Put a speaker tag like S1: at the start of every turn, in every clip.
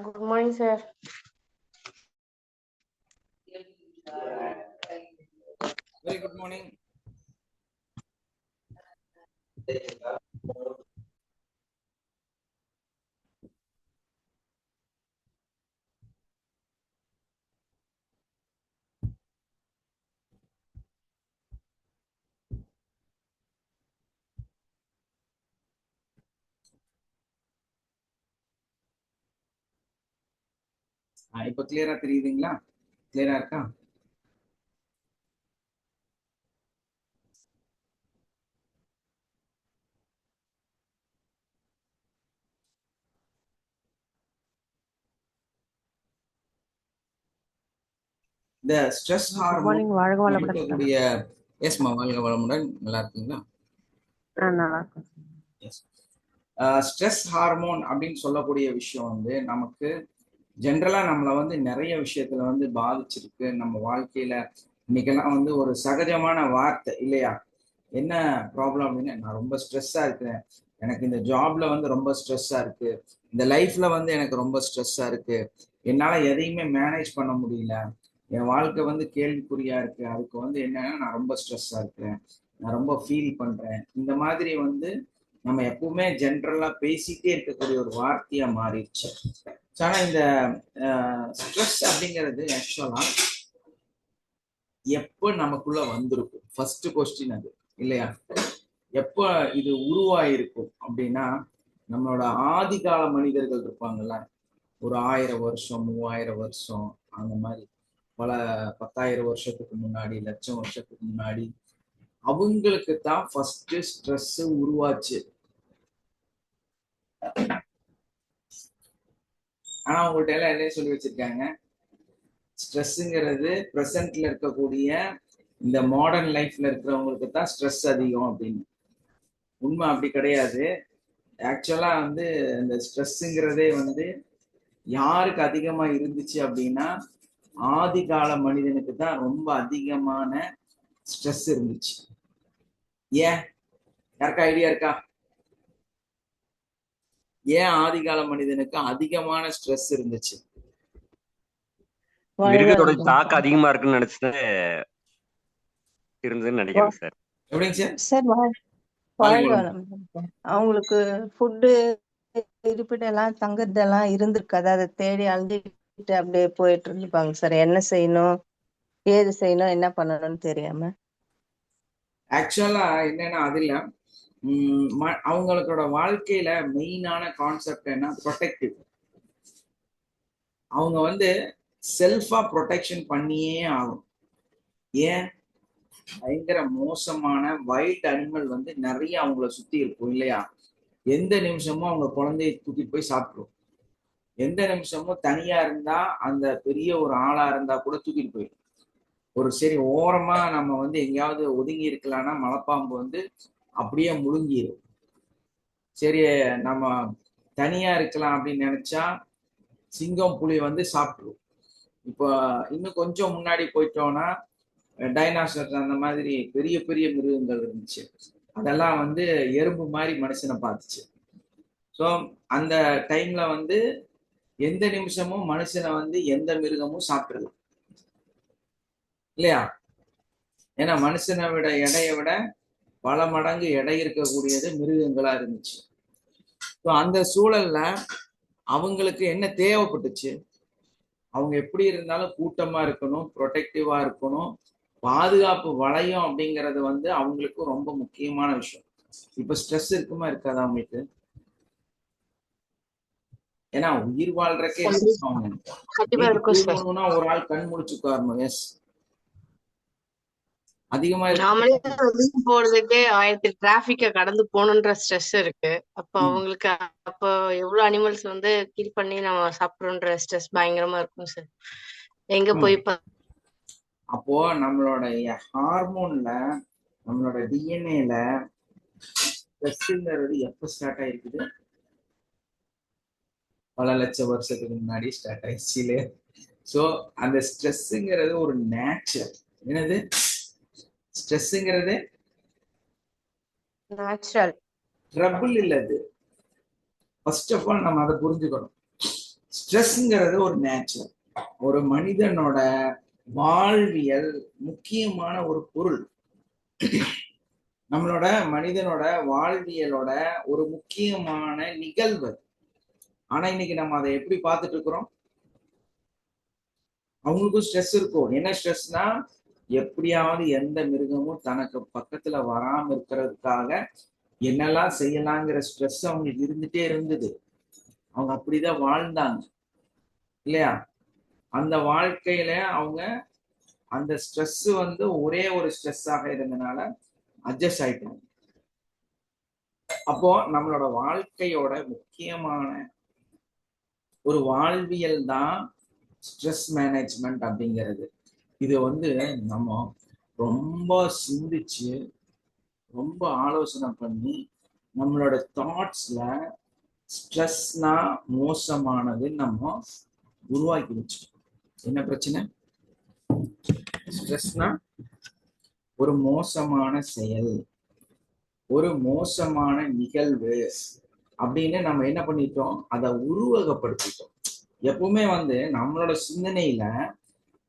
S1: Good morning, sir.
S2: Very good morning. இப்போ கிளியரா தெரியுதுங்களா? கிளியரா இருக்கா? இந்த ஸ்ட்ரெஸ் ஹார்மோன்
S1: வாழ்க வளமுடன்.
S2: இருக்கக்கூடிய எஸ்மா வாழ்க வளமுடன். நல்லா இருக்குங்களா?
S1: நல்லா இருக்கும்.
S2: எஸ். ஸ்ட்ரெஸ் ஹார்மோன் அப்படின்னு சொல்லக்கூடிய விஷயம் வந்து நமக்கு ஜென்ரலா நம்மளை வந்து நிறைய விஷயத்துல வந்து பாதிச்சிருக்கு. நம்ம வாழ்க்கையில இன்னைக்கெல்லாம் வந்து ஒரு சகஜமான வார்த்தை இல்லையா? என்ன ப்ராப்ளம் அப்படின்னு, நான் ரொம்ப ஸ்ட்ரெஸ்ஸா இருக்கிறேன், எனக்கு இந்த ஜாப்ல வந்து ரொம்ப ஸ்ட்ரெஸ்ஸா இருக்கு, இந்த லைஃப்ல வந்து எனக்கு ரொம்ப ஸ்ட்ரெஸ்ஸா இருக்கு, என்னால எதையுமே மேனேஜ் பண்ண முடியல, என் வாழ்க்கை வந்து கேள்விக்குறியா இருக்கு, அதுக்கு வந்து என்னன்னா நான் ரொம்ப ஸ்ட்ரெஸ்ஸா இருக்கிறேன், நான் ரொம்ப ஃபீல் பண்றேன். இந்த மாதிரி வந்து நம்ம எப்பவுமே ஜென்ரலா பேசிட்டே இருக்கக்கூடிய ஒரு வார்த்தையா மாறிடுச்சு. ஆனா இந்த ஸ்ட்ரெஸ் அப்படிங்கிறது ஆக்சுவலா எப்ப நமக்குள்ள வந்திருக்கும்? ஃபர்ஸ்ட் கொஸ்டின் அது இல்லையா? எப்ப இது உருவாயிருக்கும் அப்படின்னா, நம்மளோட ஆதிகால மனிதர்கள் இருப்பாங்கல்ல, ஒரு 1000 வருஷம் 3000 வருஷம் அந்த மாதிரி பல 10,000 வருஷத்துக்கு முன்னாடி, லட்சம் வருஷத்துக்கு முன்னாடி அவங்களுக்கு தான் ஃபர்ஸ்ட் ஸ்ட்ரெஸ் உருவாச்சு. ஆனா அவங்கள்ட்ட எல்லாம் என்ன சொல்லி வச்சிருக்காங்க? ஸ்ட்ரெஸ்ஸுங்கிறது பிரசன்ட்ல இருக்கக்கூடிய இந்த மாடர்ன் லைஃப்ல இருக்கிறவங்களுக்கு தான் ஸ்ட்ரெஸ் அதிகம் அப்படின்னு. உண்மை அப்படி கிடையாது. ஆக்சுவலா வந்து இந்த ஸ்ட்ரெஸ்ஸுங்கிறதே வந்து யாருக்கு அதிகமா இருந்துச்சு அப்படின்னா, ஆதி கால மனிதனுக்கு தான் ரொம்ப அதிகமான ஸ்ட்ரெஸ் இருந்துச்சு. ஏன்? யாருக்கா ஐடியா இருக்கா? ஏன் ஆதி கால மனிதனுக்கு அதிகமான ஸ்ட்ரெஸ் இருந்துச்சு?
S3: மிருகத்தோட தாக்கம் அதிகமா இருக்குன்னு நினைச்சுட்டு இருந்ததுன்னு நினைக்கிறேன் சார்.
S2: எப்படிங்க
S1: சார்? அவங்களுக்கு ஃபுட்டு இருப்பிடெல்லாம் தங்குறதெல்லாம் இருந்திருக்காது, அதை தேடி அழுதுட்டு அப்படியே போயிட்டு இருந்துப்பாங்க சார். என்ன செய்யணும், ஏது செய்யணும், என்ன பண்ணணும்னு தெரியாம.
S2: ஆக்சுவலா என்னன்னா அதுல அவங்களோட வாழ்க்கையில மெயினான கான்செப்ட் என்ன? ப்ரொடெக்டிவ். அவங்க வந்து செல்ஃபா ப்ரொடெக்ஷன் பண்ணியே ஆகும். ஏன்? பயங்கர மோசமான வைல்ட் அனிமல் வந்து நிறைய அவங்கள சுத்தி இருக்கும் இல்லையா? எந்த நிமிஷமும் அவங்க குழந்தைய தூக்கிட்டு போய் சாப்பிட்டுரும். எந்த நிமிஷமும் தனியா இருந்தா, அந்த பெரிய ஒரு ஆளா இருந்தா கூட தூக்கிட்டு போயிடும். ஒரு சரி ஓரமா நம்ம வந்து எங்கேயாவது ஒதுங்கி இருக்கலாம்னா மலைப்பாம்பு வந்து அப்படியே முழுங்கிடும். சரி நம்ம தனியா இருக்கலாம் அப்படின்னு நினைச்சா சிங்கம் புலி வந்து சாப்பிட்டுரும். இப்போ இன்னும் கொஞ்சம் முன்னாடி போயிட்டோம்னா டைனாசர் அந்த மாதிரி பெரிய பெரிய மிருகங்கள் இருந்துச்சு. அதெல்லாம் வந்து எறும்பு மாதிரி மனுஷனை பார்த்துச்சு. ஸோ அந்த டைம்ல வந்து எந்த நிமிஷமும் மனுஷனை வந்து எந்த மிருகமும் சாப்பிடுது இல்லையா? ஏன்னா மனுஷனை விட எடையை விட பல மடங்கு எடை இருக்கக்கூடியது மிருகங்களா இருந்துச்சு. ஸோ அந்த சூழல்ல அவங்களுக்கு என்ன தேவைப்பட்டுச்சு? அவங்க எப்படி இருந்தாலும் கூட்டமா இருக்கணும், ப்ரொடெக்டிவா இருக்கணும், பாதுகாப்பு வளையம் அப்படிங்கிறது வந்து அவங்களுக்கு ரொம்ப முக்கியமான விஷயம். இப்ப ஸ்ட்ரெஸ் இருக்குமா இருக்காதா அவங்களுக்கு? ஏன்னா உயிர் வாழ்றக்கே தூங்கணும்னா ஒரு ஆள் கண் முடிச்சு உட்காரணும். எஸ், அதிகமா
S4: நாமளே போறதுக்கே 1000 டிராபிக்க கடந்து போகணுன்ற ஸ்ட்ரெஸ் இருக்கு. அப்ப அவங்களுக்கு அப்ப எவ்வளவு அனிமல்ஸ் வந்து கில் பண்ணி நம்ம சாப்பிடுறோன்ற ஸ்ட்ரெஸ் பயங்கரமா இருக்கும் சார். எங்க போய்
S2: அப்போ நம்மளோட ஹார்மோன்ல, நம்மளோட டிஎன்ஏல ஸ்ட்ரெஸ்ங்கிறது எப்ப ஸ்டார்ட் ஆயிருக்குது? பல லட்சம் வருஷத்துக்கு முன்னாடி ஸ்டார்ட் ஆயிடுச்சு இல்லையா? ஸோ அந்த ஸ்ட்ரெஸ்ங்கிறது ஒரு நேச்சர். என்னது ஸ்ட்ரெஸ்ங்கிறது?
S1: நேச்சுரல்.
S2: ட்ரபிள் இல்ல அது. ஃபர்ஸ்ட் ஆஃப் ஆல் நம்ம அதை புரிஞ்சுக்கணும். ஸ்ட்ரெஸ்ங்கிறது ஒரு நேச்சர், ஒரு மனிதனோட வாழ்வியல் முக்கியமான ஒரு பொருள். நம்மளோட மனிதனோட வாழ்வியலோட ஒரு முக்கியமான நிகழ்வு. ஆனா இன்னைக்கு நம்ம அதை எப்படி பார்த்துட்டு இருக்கிறோம்? அவங்களுக்கும் ஸ்ட்ரெஸ் இருக்கும். என்ன ஸ்ட்ரெஸ்னா, எப்படியாவது எந்த மிருகமும் தனக்கு பக்கத்துல வராம இருக்கிறதுக்காக என்னெல்லாம் செய்யலாங்கிற ஸ்ட்ரெஸ் அவங்களுக்கு இருந்துட்டே இருந்தது. அவங்க அப்படிதான் வாழ்ந்தாங்க இல்லையா? அந்த வாழ்க்கையில அவங்க அந்த ஸ்ட்ரெஸ் வந்து ஒரே ஒரு ஸ்ட்ரெஸ்ஸாக இருந்தனால அட்ஜஸ்ட் ஆயிட்டாங்க. அப்போ நம்மளோட வாழ்க்கையோட முக்கியமான ஒரு வாழ்வியல் தான் ஸ்ட்ரெஸ் மேனேஜ்மெண்ட் அப்படிங்கிறது. இது வந்து நம்ம ரொம்ப சிந்திச்சு ரொம்ப ஆலோசனை பண்ணி நம்மளோட தாட்ஸ்ல ஸ்ட்ரெஸ்னா மோசமானது நம்ம உருவாக்கி வச்சிருக்கோம். என்ன பிரச்சனை? ஸ்ட்ரெஸ்னா ஒரு மோசமான செயல், ஒரு மோசமான நிகழ்வு அப்படின்னு நம்ம என்ன பண்ணிட்டோம்? அதை உருவகப்படுத்திட்டோம். எப்பவுமே வந்து நம்மளோட சிந்தனையில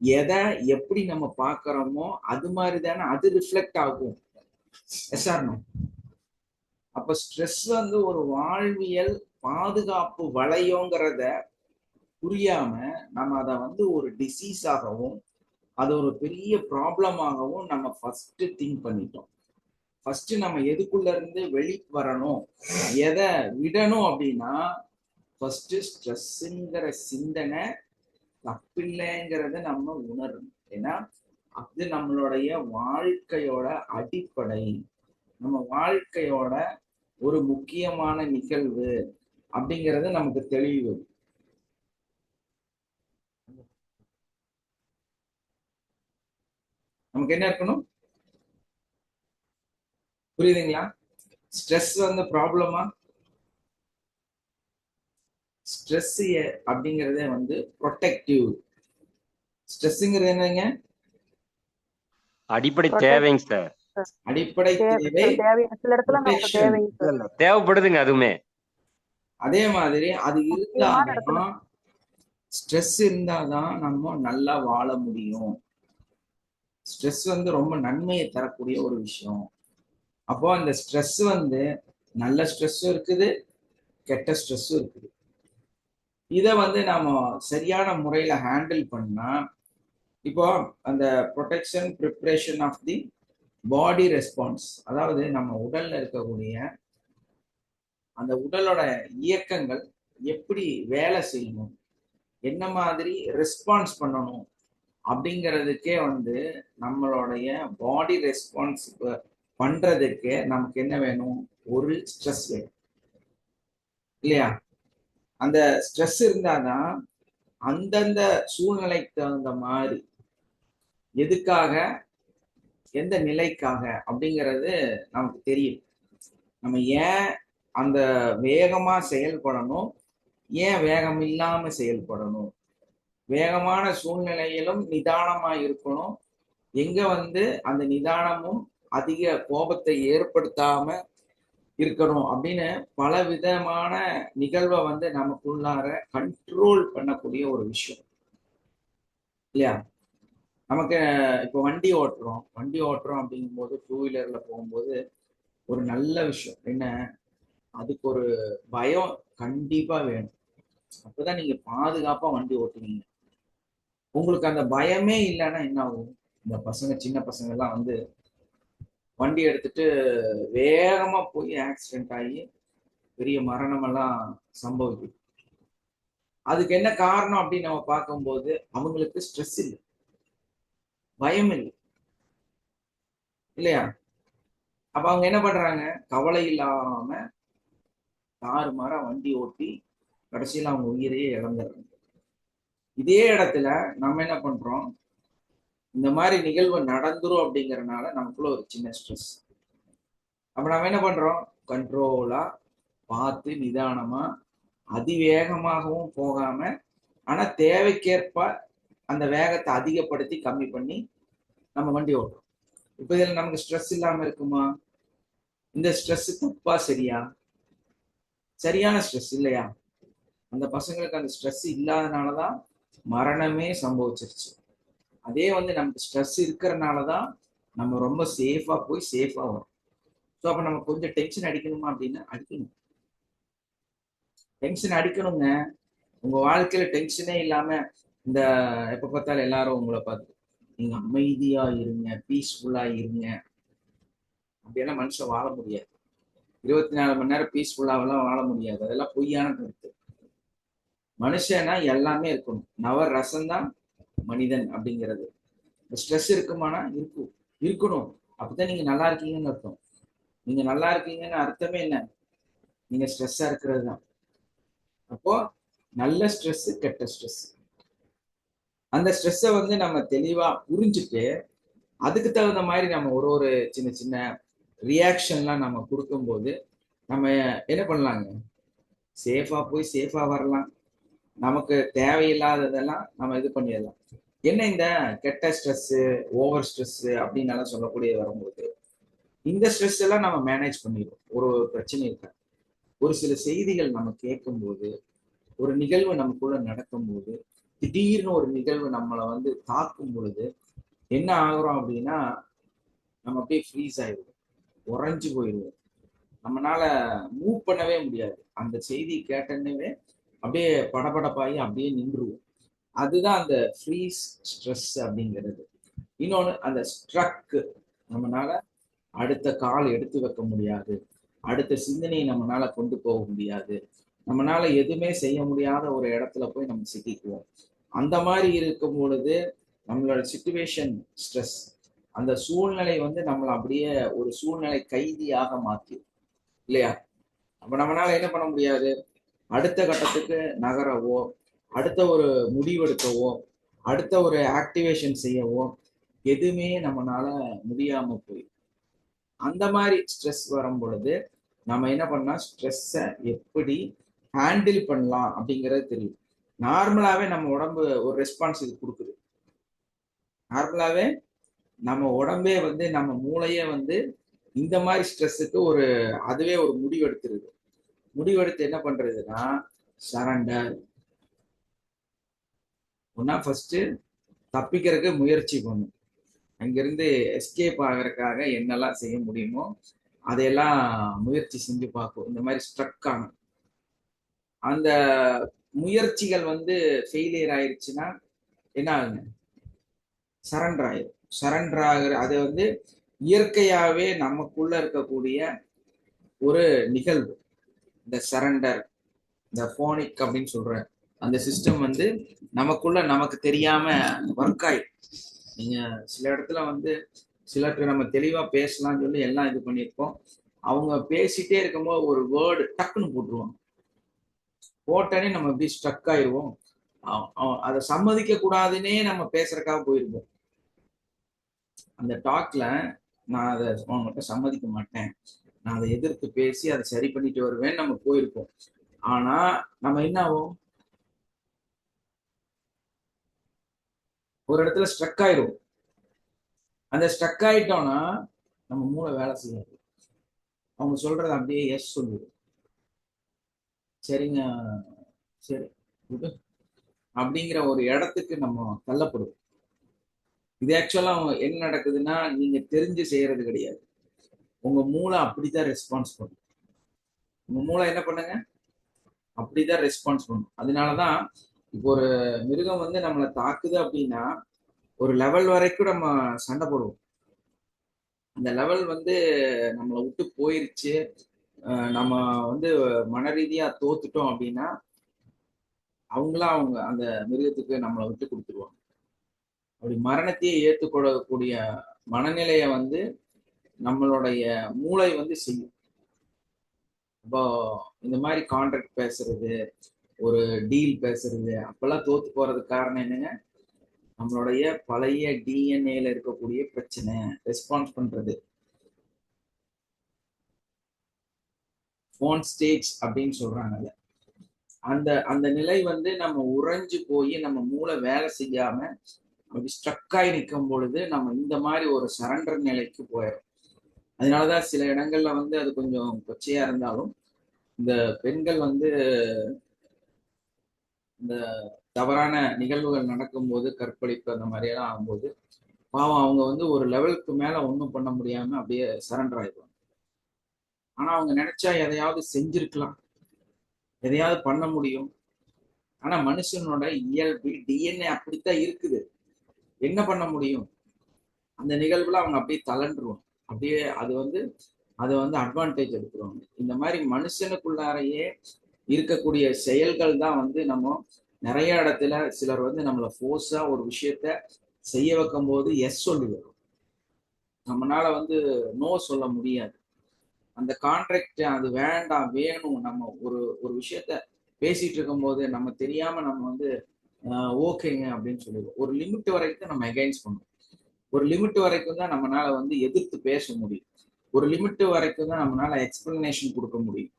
S2: எதை எப்படி நம்ம பாக்குறோமோ அது மாதிரி தானே அது ரிஃப்ளெக்ட் ஆகும். அப்ப ஸ்ட்ரெஸ் வந்து ஒரு வாழ்வியல் பாதுகாப்பு வளையங்கிறத புரியாம நம்ம அதை வந்து ஒரு டிசீஸாகவும் அது ஒரு பெரிய ப்ராப்ளமாகவும் நம்ம ஃபர்ஸ்ட் திங்க் பண்ணிட்டோம். ஃபர்ஸ்ட் நம்ம எதுக்குள்ள இருந்து வெளி வரணும், எதை விடணும் அப்படின்னா ஃபர்ஸ்ட் ஸ்ட்ரெஸ்ங்கிற சிந்தனை தப்பில்லைங்கிறத நம்ம உணரணும். ஏன்னா அது நம்மளுடைய வாழ்க்கையோட அடிப்படை, நம்ம வாழ்க்கையோட ஒரு முக்கியமான நிகழ்வு அப்படிங்கிறது நமக்கு தெளிவு. நமக்கு என்ன இருக்கணும்? புரியுதுங்களா? ஸ்ட்ரெஸ் வந்து ப்ராப்ளமா? ஸ்ட்ரெஸ் அப்படிங்கறதே வந்து ப்ரொடெக்டிவ். ஸ்ட்ரெஸ்ங்கிறது என்னங்க?
S3: அடிப்படை தேவைங்க சார்.
S2: அடிப்படை தேவை,
S5: சில இடத்துல நமக்கு தேவைங்க.
S3: தேவைப்படுதுங்க அதுவுமே.
S2: அதே மாதிரி அது இருந்தாதான், ஸ்ட்ரெஸ் இருந்தாதான் நம்ம நல்லா வாழ முடியும். ஸ்ட்ரெஸ் வந்து ரொம்ப நன்மையை தரக்கூடிய ஒரு விஷயம். அப்போ அந்த ஸ்ட்ரெஸ் வந்து நல்ல ஸ்ட்ரெஸ்ஸும் இருக்குது, கெட்ட ஸ்ட்ரெஸ்ஸும் இருக்குது. இதை வந்து நாம சரியான முறையில ஹேண்டில் பண்ணா, இப்போ அந்த protection preparation of the body response, அதாவது நம்ம உடல்ல இருக்கக்கூடிய அந்த உடலோட இயக்கங்கள் எப்படி வேலை செய்யணும், என்ன மாதிரி ரெஸ்பான்ஸ் பண்ணணும் அப்படிங்கிறதுக்கே வந்து நம்மளுடைய பாடி ரெஸ்பான்ஸ் பண்றதுக்கு நமக்கு என்ன வேணும்? ஒரு ஸ்ட்ரெஸ் வேணும் இல்லையா? அந்த ஸ்ட்ரெஸ் இருந்தாதான் அந்தந்த சூழ்நிலைக்கு தகுந்த மாதிரி எதுக்காக எந்த நிலைக்காக அப்படிங்கிறது நமக்கு தெரியும். நம்ம ஏன் அந்த வேகமா செயல்படணும், ஏன் வேகம் இல்லாம செயல்படணும், வேகமான சூழ்நிலையிலும் நிதானமா இருக்கணும், எங்க வந்து அந்த நிதானமும் அதிக கோபத்தை ஏற்படுத்தாம இருக்கணும் அப்படின்னு பல விதமான நிகழ்வை வந்து நமக்குள்ளார கண்ட்ரோல் பண்ணக்கூடிய ஒரு விஷயம் இல்லையா? நமக்கு இப்போ வண்டி ஓட்டுறோம் அப்படிங்கும்போது டூ வீலர்ல போகும்போது ஒரு நல்ல விஷயம் என்ன, அதுக்கு ஒரு பயம் கண்டிப்பா வேணும். அப்பதான் நீங்க பாதுகாப்பா வண்டி ஓட்டுவீங்க. உங்களுக்கு அந்த பயமே இல்லைன்னா என்ன ஆகும்? இந்த பசங்க, சின்ன பசங்க எல்லாம் வந்து வண்டி எடுத்துட்டு வேகமா போய் ஆக்சிடென்ட் ஆகி பெரிய மரணம் எல்லாம் சம்பவிக்குது. அதுக்கு என்ன காரணம் அப்படின்னு நம்ம பார்க்கும்போது அவங்களுக்கு ஸ்ட்ரெஸ் இல்லை, பயம் இல்லை இல்லையா? அப்ப அவங்க என்ன பண்றாங்க? கவலை இல்லாம தாறுமாறா வண்டி ஓட்டி கடைசியில அவங்க உயிரையே இழந்துடுறாங்க. இதே இடத்துல நம்ம என்ன பண்றோம்? இந்த மாதிரி நிகழ்வு நடந்துரும் அப்படிங்கறதுனால நமக்குள்ள ஒரு சின்ன ஸ்ட்ரெஸ். அப்ப நம்ம என்ன பண்றோம்? கண்ட்ரோலா பார்த்து நிதானமா அதிவேகமாகவும் போகாம, ஆனா தேவைக்கேற்ப அந்த வேகத்தை அதிகப்படுத்தி கம்மி பண்ணி நம்ம வண்டி ஓட்டுறோம். இப்ப இதுல நமக்கு ஸ்ட்ரெஸ் இல்லாம இருக்குமா? இந்த ஸ்ட்ரெஸ் தப்பா சரியா? சரியான ஸ்ட்ரெஸ் இல்லையா? அந்த பசங்களுக்கு அந்த ஸ்ட்ரெஸ் இல்லாதனாலதான் மரணமே சம்பவிச்சிருச்சு. அதே வந்து நமக்கு ஸ்ட்ரெஸ் இருக்கிறனாலதான் நம்ம ரொம்ப சேஃபா போய் சேஃபா வரும். ஸோ அப்ப நம்ம கொஞ்சம் டென்ஷன் அடிக்கணுமா அப்படின்னா அடிக்கணும். டென்ஷன் அடிக்கணுங்க. உங்க வாழ்க்கையில டென்ஷனே இல்லாம இந்த எப்ப பார்த்தாலும் எல்லாரும் உங்களை பார்த்து நீங்க அமைதியா இருங்க, பீஸ்ஃபுல்லா இருங்க, அப்படியெல்லாம் மனுஷன் வாழ முடியாது. 24 மணி நேரம் பீஸ்ஃபுல்லாவெல்லாம் வாழ முடியாது. அதெல்லாம் பொய்யான கருத்து. மனுஷனா எல்லாமே இருக்கணும். நவ ரசம்தான் மனிதன் அப்படிங்கிறது. ஸ்ட்ரெஸ் இருக்குமானா இருக்கணும். அப்பதான் நீங்க நல்லா இருக்கீங்கன்னு அர்த்தம். நீங்க நல்லா இருக்கீங்கன்னு அர்த்தமே என்ன? நீங்க ஸ்ட்ரெஸ்ஸா இருக்கிறது தான். அப்போ நல்ல ஸ்ட்ரெஸ், கெட்ட ஸ்ட்ரெஸ். அந்த ஸ்ட்ரெஸ்ஸை வந்து நம்ம தெளிவா புரிஞ்சுட்டு அதுக்கு தகுந்த மாதிரி நம்ம ஒரு சின்ன சின்ன ரியாக்ஷன்லாம் நம்ம கொடுக்கும்போது நம்ம என்ன பண்ணலாங்க? சேஃபா போய் சேஃபா வரலாம். நமக்கு தேவையில்லாததெல்லாம் நம்ம இது பண்ணிடலாம். என்ன இந்த கெட்ட ஸ்ட்ரெஸ், ஓவர் ஸ்ட்ரெஸ் அப்படின்னு எல்லாம் சொல்லக்கூடிய வரும்போது இந்த ஸ்ட்ரெஸ் எல்லாம் நம்ம மேனேஜ் பண்ணிடுவோம். ஒரு பிரச்சனை இருக்க ஒரு சில செய்திகள் நம்ம கேட்கும்போது, ஒரு நிகழ்வு நமக்குள்ள நடக்கும்போது, திடீர்னு ஒரு நிகழ்வு நம்மளை வந்து தாக்கும் பொழுது என்ன ஆகுறோம் அப்படின்னா நம்ம அப்படியே ஃப்ரீஸ் ஆயிடுவோம், உறைஞ்சு போயிடுவோம். நம்மளால மூவ் பண்ணவே முடியாது. அந்த செய்தி கேட்டனவே அப்படியே படபடப்பாகி அப்படியே நின்றுவோம். அதுதான் அந்த ஃப்ரீஸ் ஸ்ட்ரெஸ் அப்படிங்கிறது. இன்னொன்று அந்த ஸ்ட்ரக், நம்மளால அடுத்த கால் எடுத்து வைக்க முடியாது, அடுத்த சிந்தனையை நம்மளால கொண்டு போக முடியாது, நம்மளால எதுவுமே செய்ய முடியாத ஒரு இடத்துல போய் நம்ம சிக்கிக்குவோம். அந்த மாதிரி இருக்கும் பொழுது நம்மளோட சிச்சுவேஷன் ஸ்ட்ரெஸ், அந்த சூழ்நிலை வந்து நம்மளை அப்படியே ஒரு சூழ்நிலை கைதியாக மாற்றிடும் இல்லையா? அப்ப நம்மளால என்ன பண்ண முடியாது? அடுத்த கட்டத்துக்கு நகரவோ, அடுத்த ஒரு முடிவெடுக்கவோ, அடுத்த ஒரு ஆக்டிவேஷன் செய்யவோ எதுவுமே நம்மளால முடியாம போயிடும். அந்த மாதிரி ஸ்ட்ரெஸ் வரும் பொழுது நம்ம என்ன பண்ணா ஸ்ட்ரெஸ்ஸை எப்படி ஹேண்டில் பண்ணலாம் அப்படிங்கிறது தெரியும். நார்மலாவே நம்ம உடம்பு ஒரு ரெஸ்பான்ஸ் இது கொடுக்குது. நார்மலாவே நம்ம உடம்பே வந்து நம்ம மூளையே வந்து இந்த மாதிரி ஸ்ட்ரெஸ்ஸுக்கு அதுவே ஒரு முடிவெடுத்துருது. முடிவெடுத்து என்ன பண்றதுன்னா சரண்டர். ஒன்னா ஃபர்ஸ்ட் தப்பிக்கிறதுக்கு முயற்சி பண்ணும். அங்கிருந்து எஸ்கேப் ஆகிறதுக்காக என்னெல்லாம் செய்ய முடியுமோ அதையெல்லாம் முயற்சி செஞ்சு பார்க்கும். இந்த மாதிரி ஸ்ட்ரக் ஆகும். அந்த முயற்சிகள் வந்து ஃபெயிலியர் ஆயிடுச்சுன்னா என்ன ஆகுங்க? சரண்டர் ஆயிடும். சரண்டர் ஆகிற அது வந்து இயற்கையாவே நமக்குள்ள இருக்கக்கூடிய ஒரு நிகழ்வு. இந்த சரண்டர், இந்த போனிக் அப்படின்னு சொல்ற அந்த சிஸ்டம் வந்து நமக்குள்ள நமக்கு தெரியாம ஒர்க் ஆயிடும். நீங்க சில இடத்துல வந்து சிலருக்கு நம்ம தெளிவா பேசலாம்னு சொல்லி எல்லாம் இது பண்ணியிருப்போம். அவங்க பேசிட்டே இருக்கும்போது ஒரு வேர்டு டக்குன்னு போட்டுருவாங்க. போட்டனே நம்ம எப்படி ஸ்ட்ரக் ஆயிடுவோம். அதை சம்மதிக்க கூடாதுன்னே நம்ம பேசுறதுக்காக போயிருப்போம். அந்த டாக்ல நான் அதை அவங்ககிட்ட சம்மதிக்க மாட்டேன், நான் அதை எதிர்த்து பேசி அதை சரி பண்ணிட்டு வருவேன்னு நம்ம போயிருப்போம். ஆனா நம்ம என்ன ஆகும்? ஒரு இடத்துல ஸ்ட்ரக் ஆயிரும். அந்த ஸ்ட்ரக் ஆயிட்டோம்னா நம்ம மூளை வேலை செய்யாது. அவங்க சொல்றது அப்படியே எஸ் சொல்லிடும். சரிங்க, சரி அப்படிங்கிற ஒரு இடத்துக்கு நம்ம தள்ளப்படுவோம். இது ஆக்சுவலா என்ன நடக்குதுன்னா நீங்க தெரிஞ்சு செய்யறது கிடையாது. உங்க மூளை அப்படித்தான் ரெஸ்பான்ஸ் பண்ணும். உங்க மூளை என்ன பண்ணுங்க? அப்படிதான் ரெஸ்பான்ஸ் பண்ணும். அதனாலதான் இப்போ ஒரு மிருகம் வந்து நம்மளை தாக்குது அப்படின்னா ஒரு லெவல் வரைக்கும் நம்ம சண்டை போடுவோம். அந்த லெவல் வந்து நம்மளை விட்டு போயிருச்சு, நம்ம வந்து மன ரீதியா தோத்துட்டோம் அப்படின்னா அவங்க அந்த மிருகத்துக்கு நம்மளை விட்டு கொடுத்துருவாங்க. அப்படி மரணத்தையே ஏற்றுக்கொள்ளக்கூடிய மனநிலையை வந்து நம்மளுடைய மூளை வந்து செய்யும். இப்போ இந்த மாதிரி கான்ட்ராக்ட் பேசுறது, ஒரு டீல் பேசுறது அப்பெல்லாம் தோத்து போறதுக்கு காரணம் என்னங்க? நம்மளுடைய பழைய டிஎன்ஏல இருக்கக்கூடிய பிரச்சனை, ரெஸ்பான்ஸ் பண்றது. போன் ஸ்டேஜ் அப்படின்னு சொல்றாங்கல்ல, அந்த அந்த நிலை வந்து நம்ம உறைஞ்சு போய் நம்ம மூளை வேலை செய்யாம அப்படி ஸ்ட்ரக் ஆகி நிற்கும் பொழுது நம்ம இந்த மாதிரி ஒரு சரண்டர் நிலைக்கு போயிடும். அதனாலதான் சில இடங்கள்ல வந்து அது கொஞ்சம் கொச்சையா இருந்தாலும் இந்த பெண்கள் வந்து இந்த தவறான நிகழ்வுகள் நடக்கும்போது, கற்பழிப்பு அந்த மாதிரி எல்லாம் ஆகும்போது பாவம் அவங்க வந்து ஒரு லெவலுக்கு மேல ஒன்றும் பண்ண முடியாம அப்படியே சரண்டர் ஆயிடுவாங்க. ஆனா அவங்க நினைச்சா எதையாவது செஞ்சிருக்கலாம், எதையாவது பண்ண முடியும். ஆனா மனுஷனோட இயல்பு டிஎன்ஏ அப்படித்தான் இருக்குது. என்ன பண்ண முடியும்? அந்த நிகழ்வுல அவங்க அப்படியே தளர்ந்துருவாங்க. அப்படியே அது வந்து அட்வான்டேஜ் எடுத்துருவாங்க. இந்த மாதிரி மனுஷனுக்குள்ளாரையே இருக்கக்கூடிய செயல்கள் தான் வந்து நம்ம நிறைய இடத்துல சிலர் வந்து நம்மளை ஃபோர்ஸா ஒரு விஷயத்த செய்ய வைக்கும் போது எஸ் சொல்லுவோம். நம்மளால வந்து நோ சொல்ல முடியாது. அந்த கான்ட்ராக்ட் அது வேண்டாம் வேணும், நம்ம ஒரு ஒரு விஷயத்த பேசிட்டு இருக்கும் போது நம்ம தெரியாம நம்ம வந்து ஓகேங்க அப்படின்னு சொல்லுவோம். ஒரு லிமிட் வரைக்கும் நம்ம எகைன்ஸ்ட் பண்ணுவோம். ஒரு லிமிட் வரைக்கும் தான் நம்மளால வந்து எதிர்த்து பேச முடியும். ஒரு லிமிட் வரைக்கும் தான் நம்மளால எக்ஸ்பிளனேஷன் கொடுக்க முடியும்.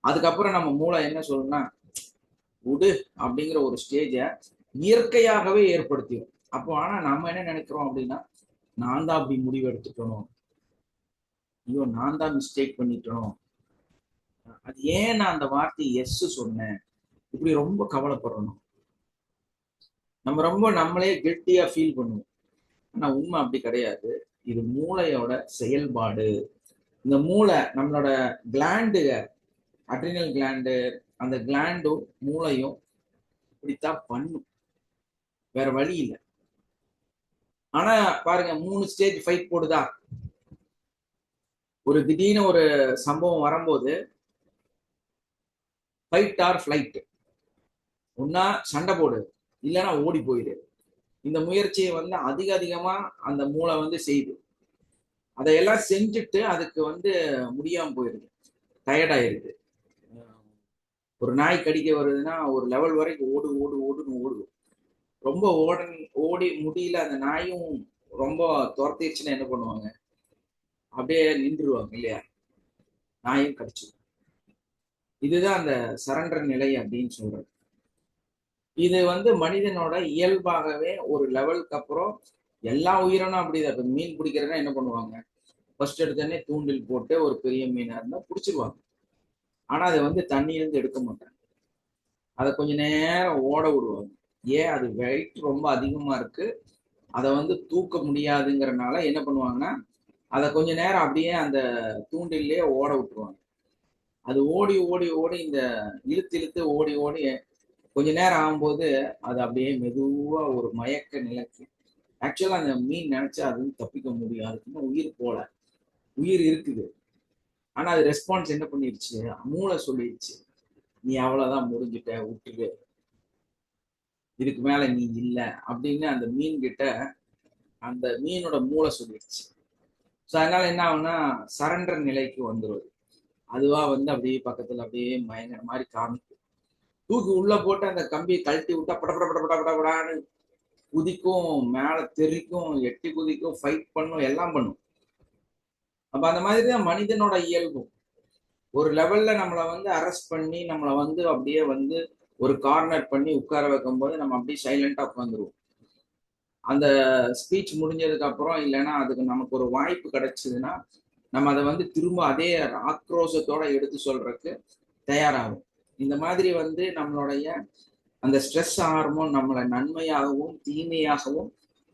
S2: அதுக்கப்புறம் நம்ம மூளை என்ன சொல்லணும்னா உடு அப்படிங்கிற ஒரு ஸ்டேஜை இயற்கையாகவே ஏற்படுத்திடும். அப்போ ஆனா நம்ம என்ன நினைக்கிறோம் அப்படின்னா, நான் தான் அப்படி முடிவு எடுத்துக்கணும், ஐயோ நான் தான் மிஸ்டேக் பண்ணிட்டோம், அது ஏன் நான் அந்த வார்த்தை எஸ் சொன்னேன், இப்படி ரொம்ப கவலைப்படுறோம். நம்ம ரொம்ப நம்மளே கில்ட்டியா ஃபீல் பண்ணுவோம். ஆனா உண்மை அப்படி கிடையாது. இது மூளையோட செயல்பாடு. இந்த மூளை நம்மளோட கிளாண்டு, அட்ரினல் கிளாண்டு, அந்த கிளாண்டும் மூளையும் இப்படித்தான் பண்ணும், வேற வழி இல்லை. ஆனா பாருங்க 3 ஸ்டேஜ் ஃபைட் போடுதா. ஒரு திடீர்னு ஒரு சம்பவம் வரும்போது ஃபைட் ஆர் ஃபிளைட், ஒன்னா சண்டை போடு இல்லைன்னா ஓடி போயிடு. இந்த முயற்சியை வந்து அதிகமா அந்த மூளை வந்து செய்யுது. அதையெல்லாம் செஞ்சுட்டு அதுக்கு வந்து முடியாம போயிடுது, டயர்ட் ஆயிருது. ஒரு நாய் கடிக்க வருதுன்னா ஒரு லெவல் வரைக்கும் ஓடு ஓடு ஓடுன்னு ஓடுது. ரொம்ப ஓடி முடியல, அந்த நாயும் ரொம்ப துரத்திடுச்சுன்னா என்ன பண்ணுவாங்க, அப்படியே நின்றுருவாங்க இல்லையா, நாயும் கடிச்சிடும். இதுதான் அந்த சரண்டர் நிலை அப்படின்னு சொல்றது. இது வந்து மனிதனோட இயல்பாகவே ஒரு லெவலுக்கு அப்புறம் எல்லா உயிரினும் அப்படிதான். இப்ப மீன் பிடிக்கிறதுனா என்ன பண்ணுவாங்க, ஃபர்ஸ்ட் எடுத்தோடனே தூண்டில் போட்டு ஒரு பெரிய மீனா இருந்தா பிடிச்சிருவாங்க. ஆனா அதை வந்து தண்ணியிலிருந்து எடுக்க மாட்டாங்க, அதை கொஞ்ச நேரம் ஓட விடுவாங்க. ஏன், அது வெயிட் ரொம்ப அதிகமா இருக்கு, அதை வந்து தூக்க முடியாதுங்கிறனால என்ன பண்ணுவாங்கன்னா அதை கொஞ்ச நேரம் அப்படியே அந்த தூண்டிலே ஓட விட்டுருவாங்க. அது ஓடி ஓடி ஓடி இந்த இழுத்து இழுத்து ஓடி ஓடி கொஞ்ச நேரம் ஆகும்போது அது அப்படியே மெதுவா ஒரு மயக்க நிலைக்கு. ஆக்சுவலா அந்த மீன் நினைச்சா அது தப்பிக்க முடியும், அதுக்கு உயிர் போல, உயிர் இருக்குது. ஆனா அது ரெஸ்பான்ஸ் என்ன பண்ணிருச்சு, மூளை சொல்லிடுச்சு, நீ அவ்வளவுதான் முடிஞ்சுட்ட, விட்டுரு, இதுக்கு மேல நீ இல்லை அப்படின்னு அந்த மீன் கிட்ட அந்த மீனோட மூளை சொல்லிடுச்சு. ஸோ அதனால என்ன ஆகும்னா சரண்டர் நிலைக்கு வந்துடுவது. அதுவா வந்து அப்படியே பக்கத்துல அப்படியே மயங்கிற மாதிரி காமிக்கும். தூக்கி உள்ள போட்டு அந்த கம்பியை கழட்டி விட்டா படப்படான்னு குதிக்கும், மேல தெரிக்கும், எட்டி குதிக்கும், ஃபைட் பண்ணும், எல்லாம் பண்ணும். அப்ப அந்த மாதிரிதான் மனிதனோட இயல்பும். ஒரு லெவல்ல நம்மளை வந்து அரெஸ்ட் பண்ணி நம்மளை வந்து அப்படியே வந்து ஒரு கார்னர் பண்ணி உட்கார வைக்கும் போது நம்ம அப்படியே சைலண்டா உட்காந்துருவோம். அந்த ஸ்பீச் முடிஞ்சதுக்கு அப்புறம் இல்லைன்னா அதுக்கு நமக்கு ஒரு வாய்ப்பு கிடைச்சதுன்னா நம்ம அதை வந்து திரும்ப அதே ஆக்ரோஷத்தோட எடுத்து சொல்றதுக்கு தயாராகும். இந்த மாதிரி வந்து நம்மளுடைய அந்த ஸ்ட்ரெஸ் ஹார்மோன் நம்மளை நன்மையாகவும் தீமையாகவும்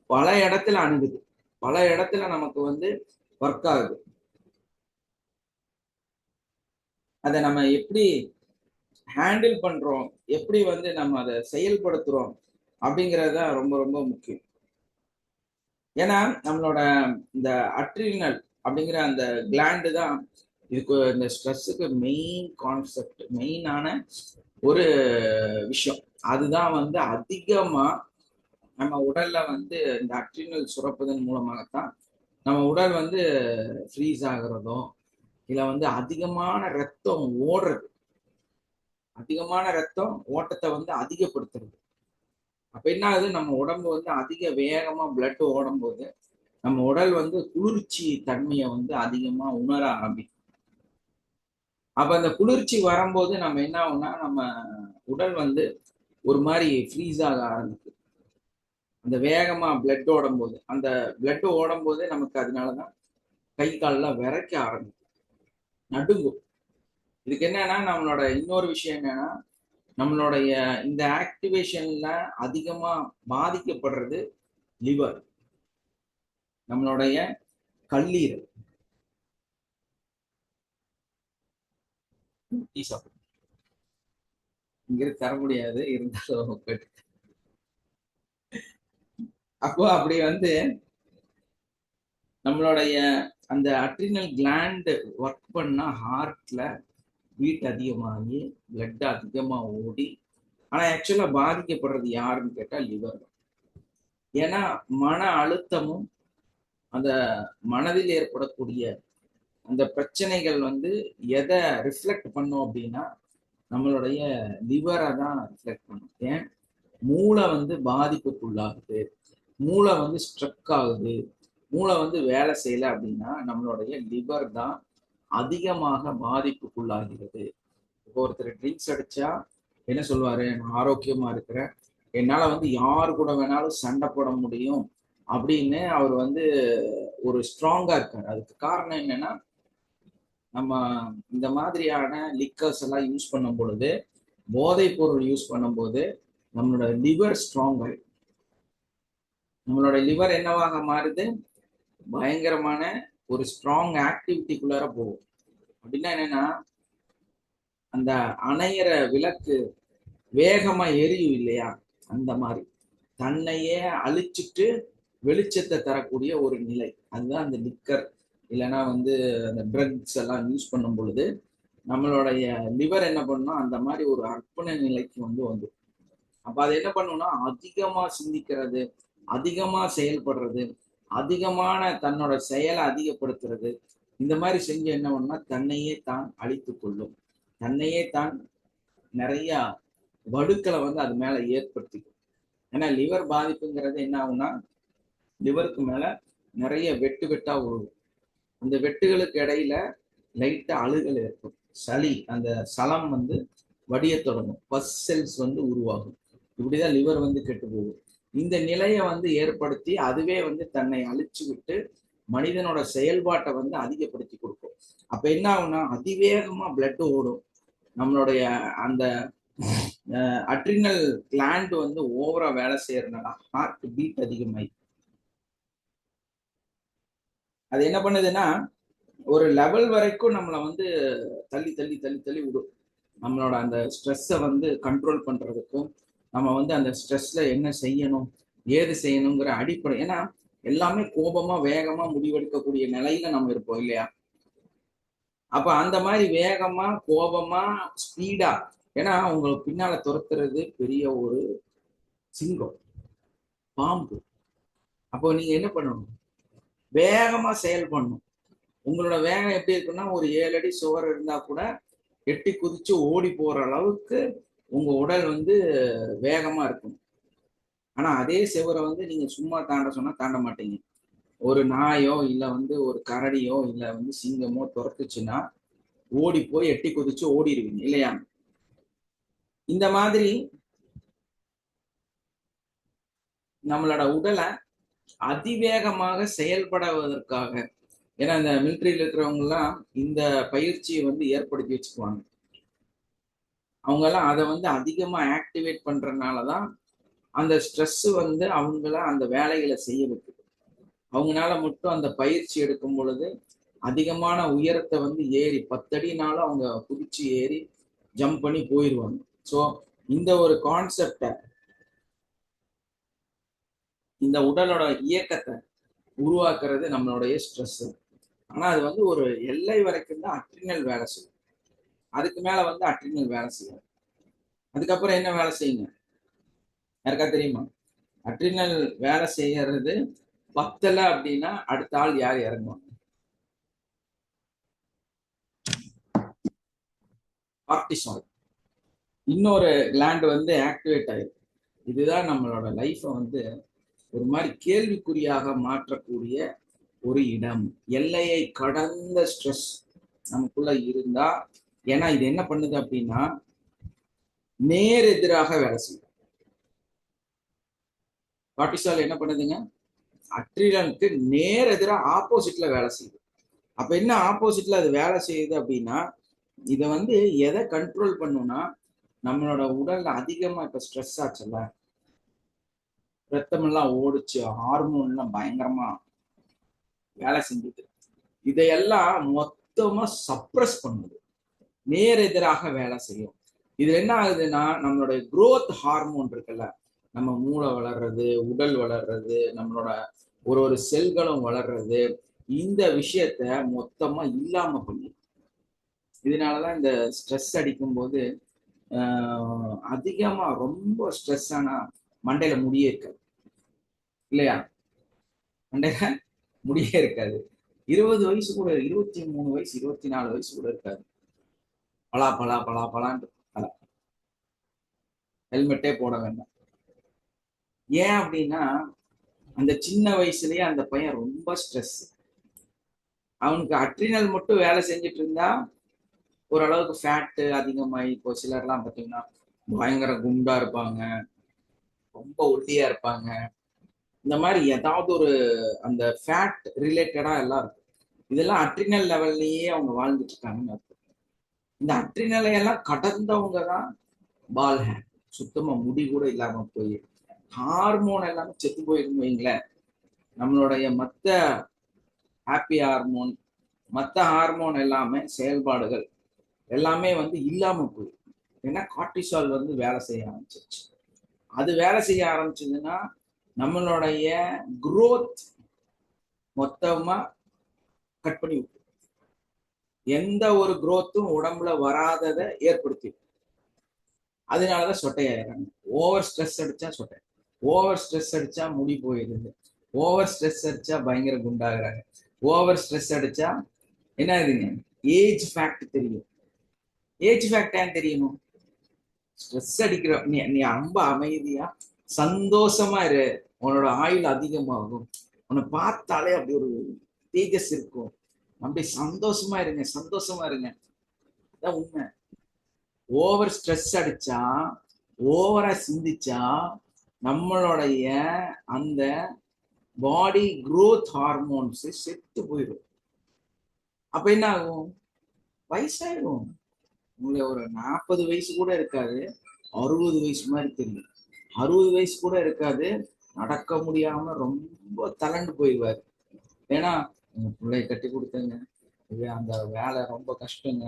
S2: பல இடத்துல அணுகுது, பல இடத்துல நமக்கு வந்து ஒர்க் ஆகுது. அதை நம்ம எப்படி ஹேண்டில் பண்றோம், எப்படி வந்து நம்ம அதை செயல்படுத்துறோம் அப்படிங்கிறது தான் ரொம்ப ரொம்ப முக்கியம். ஏன்னா நம்மளோட இந்த அட்ரினல் அப்படிங்கிற அந்த கிளாண்டு தான் இதுக்கு இந்த ஸ்ட்ரெஸ்ஸுக்கு மெயின் கான்செப்ட், மெயினான ஒரு விஷயம். அதுதான் வந்து அதிகமா நம்ம உடல்ல வந்து இந்த அட்ரினல் சுரப்பதன் மூலமாகத்தான் நம்ம உடல் வந்து ஃப்ரீஸ் ஆகுறதும் இல்ல வந்து அதிகமான ரத்தம் ஓடுறது, அதிகமான ரத்தம் ஓட்டத்தை வந்து அதிகப்படுத்துறது. அப்ப என்ன ஆகுது, நம்ம உடம்பு வந்து அதிக வேகமா பிளட் ஓடும் போது நம்ம உடல் வந்து குளிர்ச்சி தன்மையை வந்து அதிகமா உணர ஆரம்பிக்கும். அப்ப அந்த குளிர்ச்சி வரும்போது நம்ம என்ன ஆகும்னா நம்ம உடல் வந்து ஒரு மாதிரி ஃப்ரீஸ் ஆக ஆரம்பிக்கும். அந்த வேகமா பிளட் ஓடும் போது, அந்த பிளட் ஓடும் போது நமக்கு அதனாலதான் கை கால்லாம் விரைக்க ஆரம்பிக்கும், நடுங்கும். இதுக்கு என்னன்னா நம்மளோட இன்னொரு விஷயம் என்னன்னா நம்மளுடைய இந்த ஆக்டிவேஷன்ல அதிகமா பாதிக்கப்படுறது லிவர், நம்மளுடைய கல்லீரல். இங்க தர முடியாது, இருந்தாலும் அப்போ அப்படி வந்து நம்மளுடைய அந்த அட்ரினல் கிளாண்ட் ஒர்க் பண்ணா ஹார்ட்ல பீட் அதிகமாகி பிளட் அதிகமா ஓடி, ஆனா ஆக்சுவலா பாதிக்கப்படுறது யாருன்னு கேட்டா லிவர். ஏன்னா மன அழுத்தமும் அந்த மனதில் ஏற்படக்கூடிய அந்த பிரச்சனைகள் வந்து எதை ரிஃப்ளெக்ட் பண்ணும் அப்படின்னா நம்மளுடைய லிவரை தான் ரிஃப்ளெக்ட் பண்ணும். ஏன் மூளை வந்து பாதிப்புக்குள்ளாகுது, மூளை வந்து ஸ்ட்ரக் ஆகுது, மூளை வந்து வேலை செய்யல அப்படின்னா நம்மளுடைய லிவர் தான் அதிகமாக பாதிப்புக்குள்ளாகிறது. இப்போ ஒருத்தர் ட்ரிங்க்ஸ் அடிச்சா என்ன சொல்லுவாரு, நான் ஆரோக்கியமா இருக்கிறேன், என்னால வந்து யாரு கூட வேணாலும் சண்டை போட முடியும் அப்படின்னு அவர் வந்து ஒரு ஸ்ட்ராங்கா இருக்காரு. அதுக்கு காரணம் என்னன்னா நம்ம இந்த மாதிரியான லிக்கர்ஸ் எல்லாம் யூஸ் பண்ணும் பொழுது, போதைப் பொருள் யூஸ் பண்ணும்போது நம்மளோட லிவர் ஸ்ட்ராங் ஆயிடும். நம்மளோட லிவர் என்னவாக மாறுது, பயங்கரமான ஒரு ஸ்ட்ராங் ஆக்டிவிட்டிக்குள்ளார போகும். அப்படின்னா என்னன்னா அந்த அணையிற விளக்கு வேகமா எரியும் இல்லையா, அந்த மாதிரி தன்னையே அழிச்சிட்டு வெளிச்சத்தை தரக்கூடிய ஒரு நிலை. அதுதான் அந்த லிக்கர் இல்லைன்னா வந்து அந்த ட்ரக்ஸ் எல்லாம் யூஸ் பண்ணும் பொழுது நம்மளுடைய லிவர் என்ன பண்ணும், அந்த மாதிரி ஒரு அர்ப்பண நிலைக்கு வந்து அப்ப அது என்ன பண்ணும்னா அதிகமா சிந்திக்கிறது, அதிகமா செயல்படுறது, அதிகமான தன்னோட செயலை அதிகப்படுத்துறது, இந்த மாதிரி செஞ்சு என்ன பண்ணும்னா தன்னையே தான் அழித்து கொள்ளும். தன்னையே தான் நிறைய வடுக்களை வந்து அது மேல ஏற்படுத்திக்கும். ஏன்னா லிவர் பாதிப்புங்கிறது என்ன ஆகும்னா லிவருக்கு மேல நிறைய வெட்டா உருவும். அந்த வெட்டுகளுக்கு இடையில லைட்டா அழுகல் ஏற்படும், சளி, அந்த சலம் வந்து வடிய தொடங்கும், பஸ் செல்ஸ் வந்து உருவாகும். இப்படிதான் லிவர் வந்து கெட்டு போகும். இந்த நிலையை வந்து ஏற்படுத்தி அதுவே வந்து தன்னை அழிச்சு விட்டு மனிதனோட செயல்பாட்டை வந்து அதிகப்படுத்தி கொடுக்கும். அப்ப என்ன ஆகும்னா அதிவேகமா பிளட் ஓடும். நம்மளுடைய அந்த அட்ரினல் கிளாண்ட் வந்து ஓவரா வேலை செய்யறதுனால ஹார்ட் பீட் அதிகமாயி அது என்ன பண்ணுதுன்னா ஒரு லெவல் வரைக்கும் நம்மளை வந்து தள்ளி தள்ளி தள்ளி தள்ளி விடும். நம்மளோட அந்த ஸ்ட்ரெஸ்ஸை வந்து கண்ட்ரோல் பண்றதுக்கும் நம்ம வந்து அந்த ஸ்ட்ரெஸ்ல என்ன செய்யணும் ஏது செய்யணுங்கிற அடிப்படை. ஏன்னா எல்லாமே கோபமா வேகமா முடிவெடுக்கக்கூடிய நிலையில நம்ம இருப்போம் இல்லையா. அப்ப அந்த மாதிரி வேகமா கோபமா ஸ்பீடா, ஏன்னா உங்களுக்கு பின்னால துரத்துறது பெரிய ஒரு சிங்கம், பாம்பு. அப்போ நீங்க என்ன பண்ணணும், வேகமா செயல்படணும். உங்களோட வேகம் எப்படி இருக்குன்னா ஒரு 7 அடி சுவர் இருந்தா கூட எட்டி குதிச்சு ஓடி போற அளவுக்கு உங்க உடல் வந்து வேகமா இருக்கும். ஆனா அதே சுவரை வந்து நீங்க சும்மா தாண்ட சொன்னா தாண்ட மாட்டீங்க. ஒரு நாயோ இல்ல வந்து ஒரு கரடியோ இல்ல வந்து சிங்கமோ துரத்துச்சுன்னா ஓடி போய் எட்டி குதிச்சு ஓடிடுவீங்க இல்லையா. இந்த மாதிரி நம்மளோட உடலை அதிவேகமாக செயல்படுவதற்காக, ஏன்னா இந்த மிலிட்ரியில இருக்கிறவங்க எல்லாம் இந்த பயிற்சியை வந்து ஏற்படுத்தி வச்சுக்குவாங்க. அவங்க எல்லாம் அதை வந்து அதிகமா ஆக்டிவேட் பண்றதுனாலதான் அந்த ஸ்ட்ரெஸ் வந்து அவங்கள அந்த வேலைகளை செய்ய வைக்குது. அவங்களால மட்டும் அந்த பயிற்சி எடுக்கும் பொழுது அதிகமான உயரத்தை வந்து ஏறி 10 அடினாலும் அவங்க குதிச்சு ஏறி ஜம்ப் பண்ணி போயிடுவாங்க. ஸோ இந்த ஒரு கான்செப்டை, இந்த உடலோட இயக்கத்தை உருவாக்குறது நம்மளுடைய ஸ்ட்ரெஸ். ஆனா அது வந்து ஒரு எல்லை வரைக்கும் தான் அட்ரினல் வேலை செய்யும். அதுக்கு மேல வந்து அட்ரினல் வேலை செய்யும். அதுக்கப்புறம் என்ன வேலை செய்யுங்க யாருக்கா தெரியுமா? அட்ரினல் வேலை செய்யறது பத்தல அப்படின்னா அடுத்த ஆள் யார் இறங்குவாங்க? கார்டிசால், இன்னொரு கிளாண்ட் வந்து ஆக்டிவேட் ஆயிடும். இதுதான் நம்மளோட லைஃப்பை வந்து ஒரு மாதிரி கேள்விக்குறியாக மாற்றக்கூடிய ஒரு இடம். எல்லையை கடந்த ஸ்ட்ரெஸ் நமக்குள்ள இருந்தா, ஏன்னா இது என்ன பண்ணுது அப்படின்னா நேர் எதிராக வேலை செய்யும். கார்டிசால் என்ன பண்ணுதுங்க, அட்ரினலுக்கு நேர் எதிராக ஆப்போசிட்ல வேலை செய்யுது. அப்ப என்ன ஆப்போசிட்ல அது வேலை செய்யுது அப்படின்னா இதை வந்து எதை கண்ட்ரோல் பண்ணும்னா நம்மளோட உடல்ல அதிகமா இப்ப ஸ்ட்ரெஸ் ஆச்சுல்ல, ரத்தமெல்லாம் ஓடிச்சு, ஹார்மோன்லாம் பயங்கரமா வேலை செஞ்சுது. இதையெல்லாம் மொத்தமா சப்ரஸ் பண்ணுது, நேர் எதிராக வேலை செய்யும். இது என்ன ஆகுதுன்னா, நம்மளுடைய growth ஹார்மோன் இருக்குல்ல, நம்ம மூளை வளர்றது, உடல் வளர்றது, நம்மளோட ஒரு ஒரு செல்களும் வளர்றது, இந்த விஷயத்த மொத்தமா இல்லாம பண்ணும். இதனாலதான் இந்த ஸ்ட்ரெஸ் அடிக்கும் போது அதிகமா ரொம்ப ஸ்ட்ரெஸ் ஆனா மண்டையில முடியே இருக்காது இல்லையா? மண்டையில முடியே இருக்காது. 20 வயசு கூட, 23 வயசு, 24 வயசு கூட இருக்காது. பலா பலா பலா பலான்னு ஹெல்மெட்டே போட வேண்டாம். ஏன் அப்படின்னா, அந்த சின்ன வயசுலயே அந்த பையன் ரொம்ப ஸ்ட்ரெஸ். அவனுக்கு அட்ரினல் மட்டும் வேலை செஞ்சுட்டு இருந்தா ஓரளவுக்கு ஃபேட்டு அதிகமாகி, இப்போ சிலர்லாம் பார்த்தீங்கன்னா பயங்கர குண்டா இருப்பாங்க, ரொம்ப ஒல்லியா இருப்பாங்க. இந்த மாதிரி ஏதாவது ஒரு அந்த ஃபேட் ரிலேட்டடா எல்லாம் இருக்கும். இதெல்லாம் அட்ரினல் லெவல்லயே அவங்க வாழ்ந்துட்டு இருக்காங்கன்னு அர்த்தம். இந்த அட்ரினலை எல்லாம் கடந்தவங்க தான் பால் ஹேர், சுத்தமா முடி கூட இல்லாம போய் ஹார்மோன் எல்லாமே செத்து போயிருந்து வைங்களேன். நம்மளுடைய மத்த ஹாப்பி ஹார்மோன், மத்த ஹார்மோன் எல்லாமே செயல்பாடுகள் எல்லாமே வந்து இல்லாம போயிடும். ஏன்னா கார்டிசால் வந்து வேலை செய்ய ஆரம்பிச்சிருச்சு. அது வேலை செய்ய ஆரம்பிச்சதுன்னா நம்மளுடைய growth மொத்தமா கட் பண்ணி விட்டு, எந்த ஒரு growthம் உடம்புல வராததை ஏற்படுத்தி, அதனாலதான் சொட்டையாயிறாங்க. ஓவர் ஸ்ட்ரெஸ் அடிச்சா சொட்டை, ஓவர் ஸ்ட்ரெஸ் அடிச்சா முடி போயிடுது, ஓவர் ஸ்ட்ரெஸ் அடிச்சா பயங்கர குண்டாகிறாங்க, ஓவர் ஸ்ட்ரெஸ் அடிச்சா என்ன ஆகுதுங்க, ஏஜ் ஃபேக்ட் தெரியும். ஏஜ் ஃபேக்ட் ஏன் தெரியணும்? ஸ்ட்ரெஸ் அடிக்கிற நீ ரொம்ப அமைதியா சந்தோஷமா இரு, உன்னோட ஆயுள் அதிகமாகும். உன்னை பார்த்தாலே அப்படி ஒரு தேஜஸ் இருக்கும். அப்படி சந்தோஷமா இருங்க, சந்தோஷமா இருங்க. அதான் உண்மை. ஓவர் ஸ்ட்ரெஸ் அடிச்சா, ஓவரா சிந்திச்சா நம்மளுடைய அந்த பாடி growth ஹார்மோன்ஸ் செத்து போயிடும். அப்ப என்ன ஆகும்? வயசாயிடும். உங்களுக்கு ஒரு 40 வயசு கூட இருக்காது, 60 வயசு மாதிரி தெரியும். 60 வயசு கூட இருக்காது, நடக்க முடியாம ரொம்ப தளர்ந்து போயிடுவாரு. ஏன்னா பிள்ளை கட்டி கொடுத்தங்க, இது அந்த வேலை ரொம்ப கஷ்டங்க,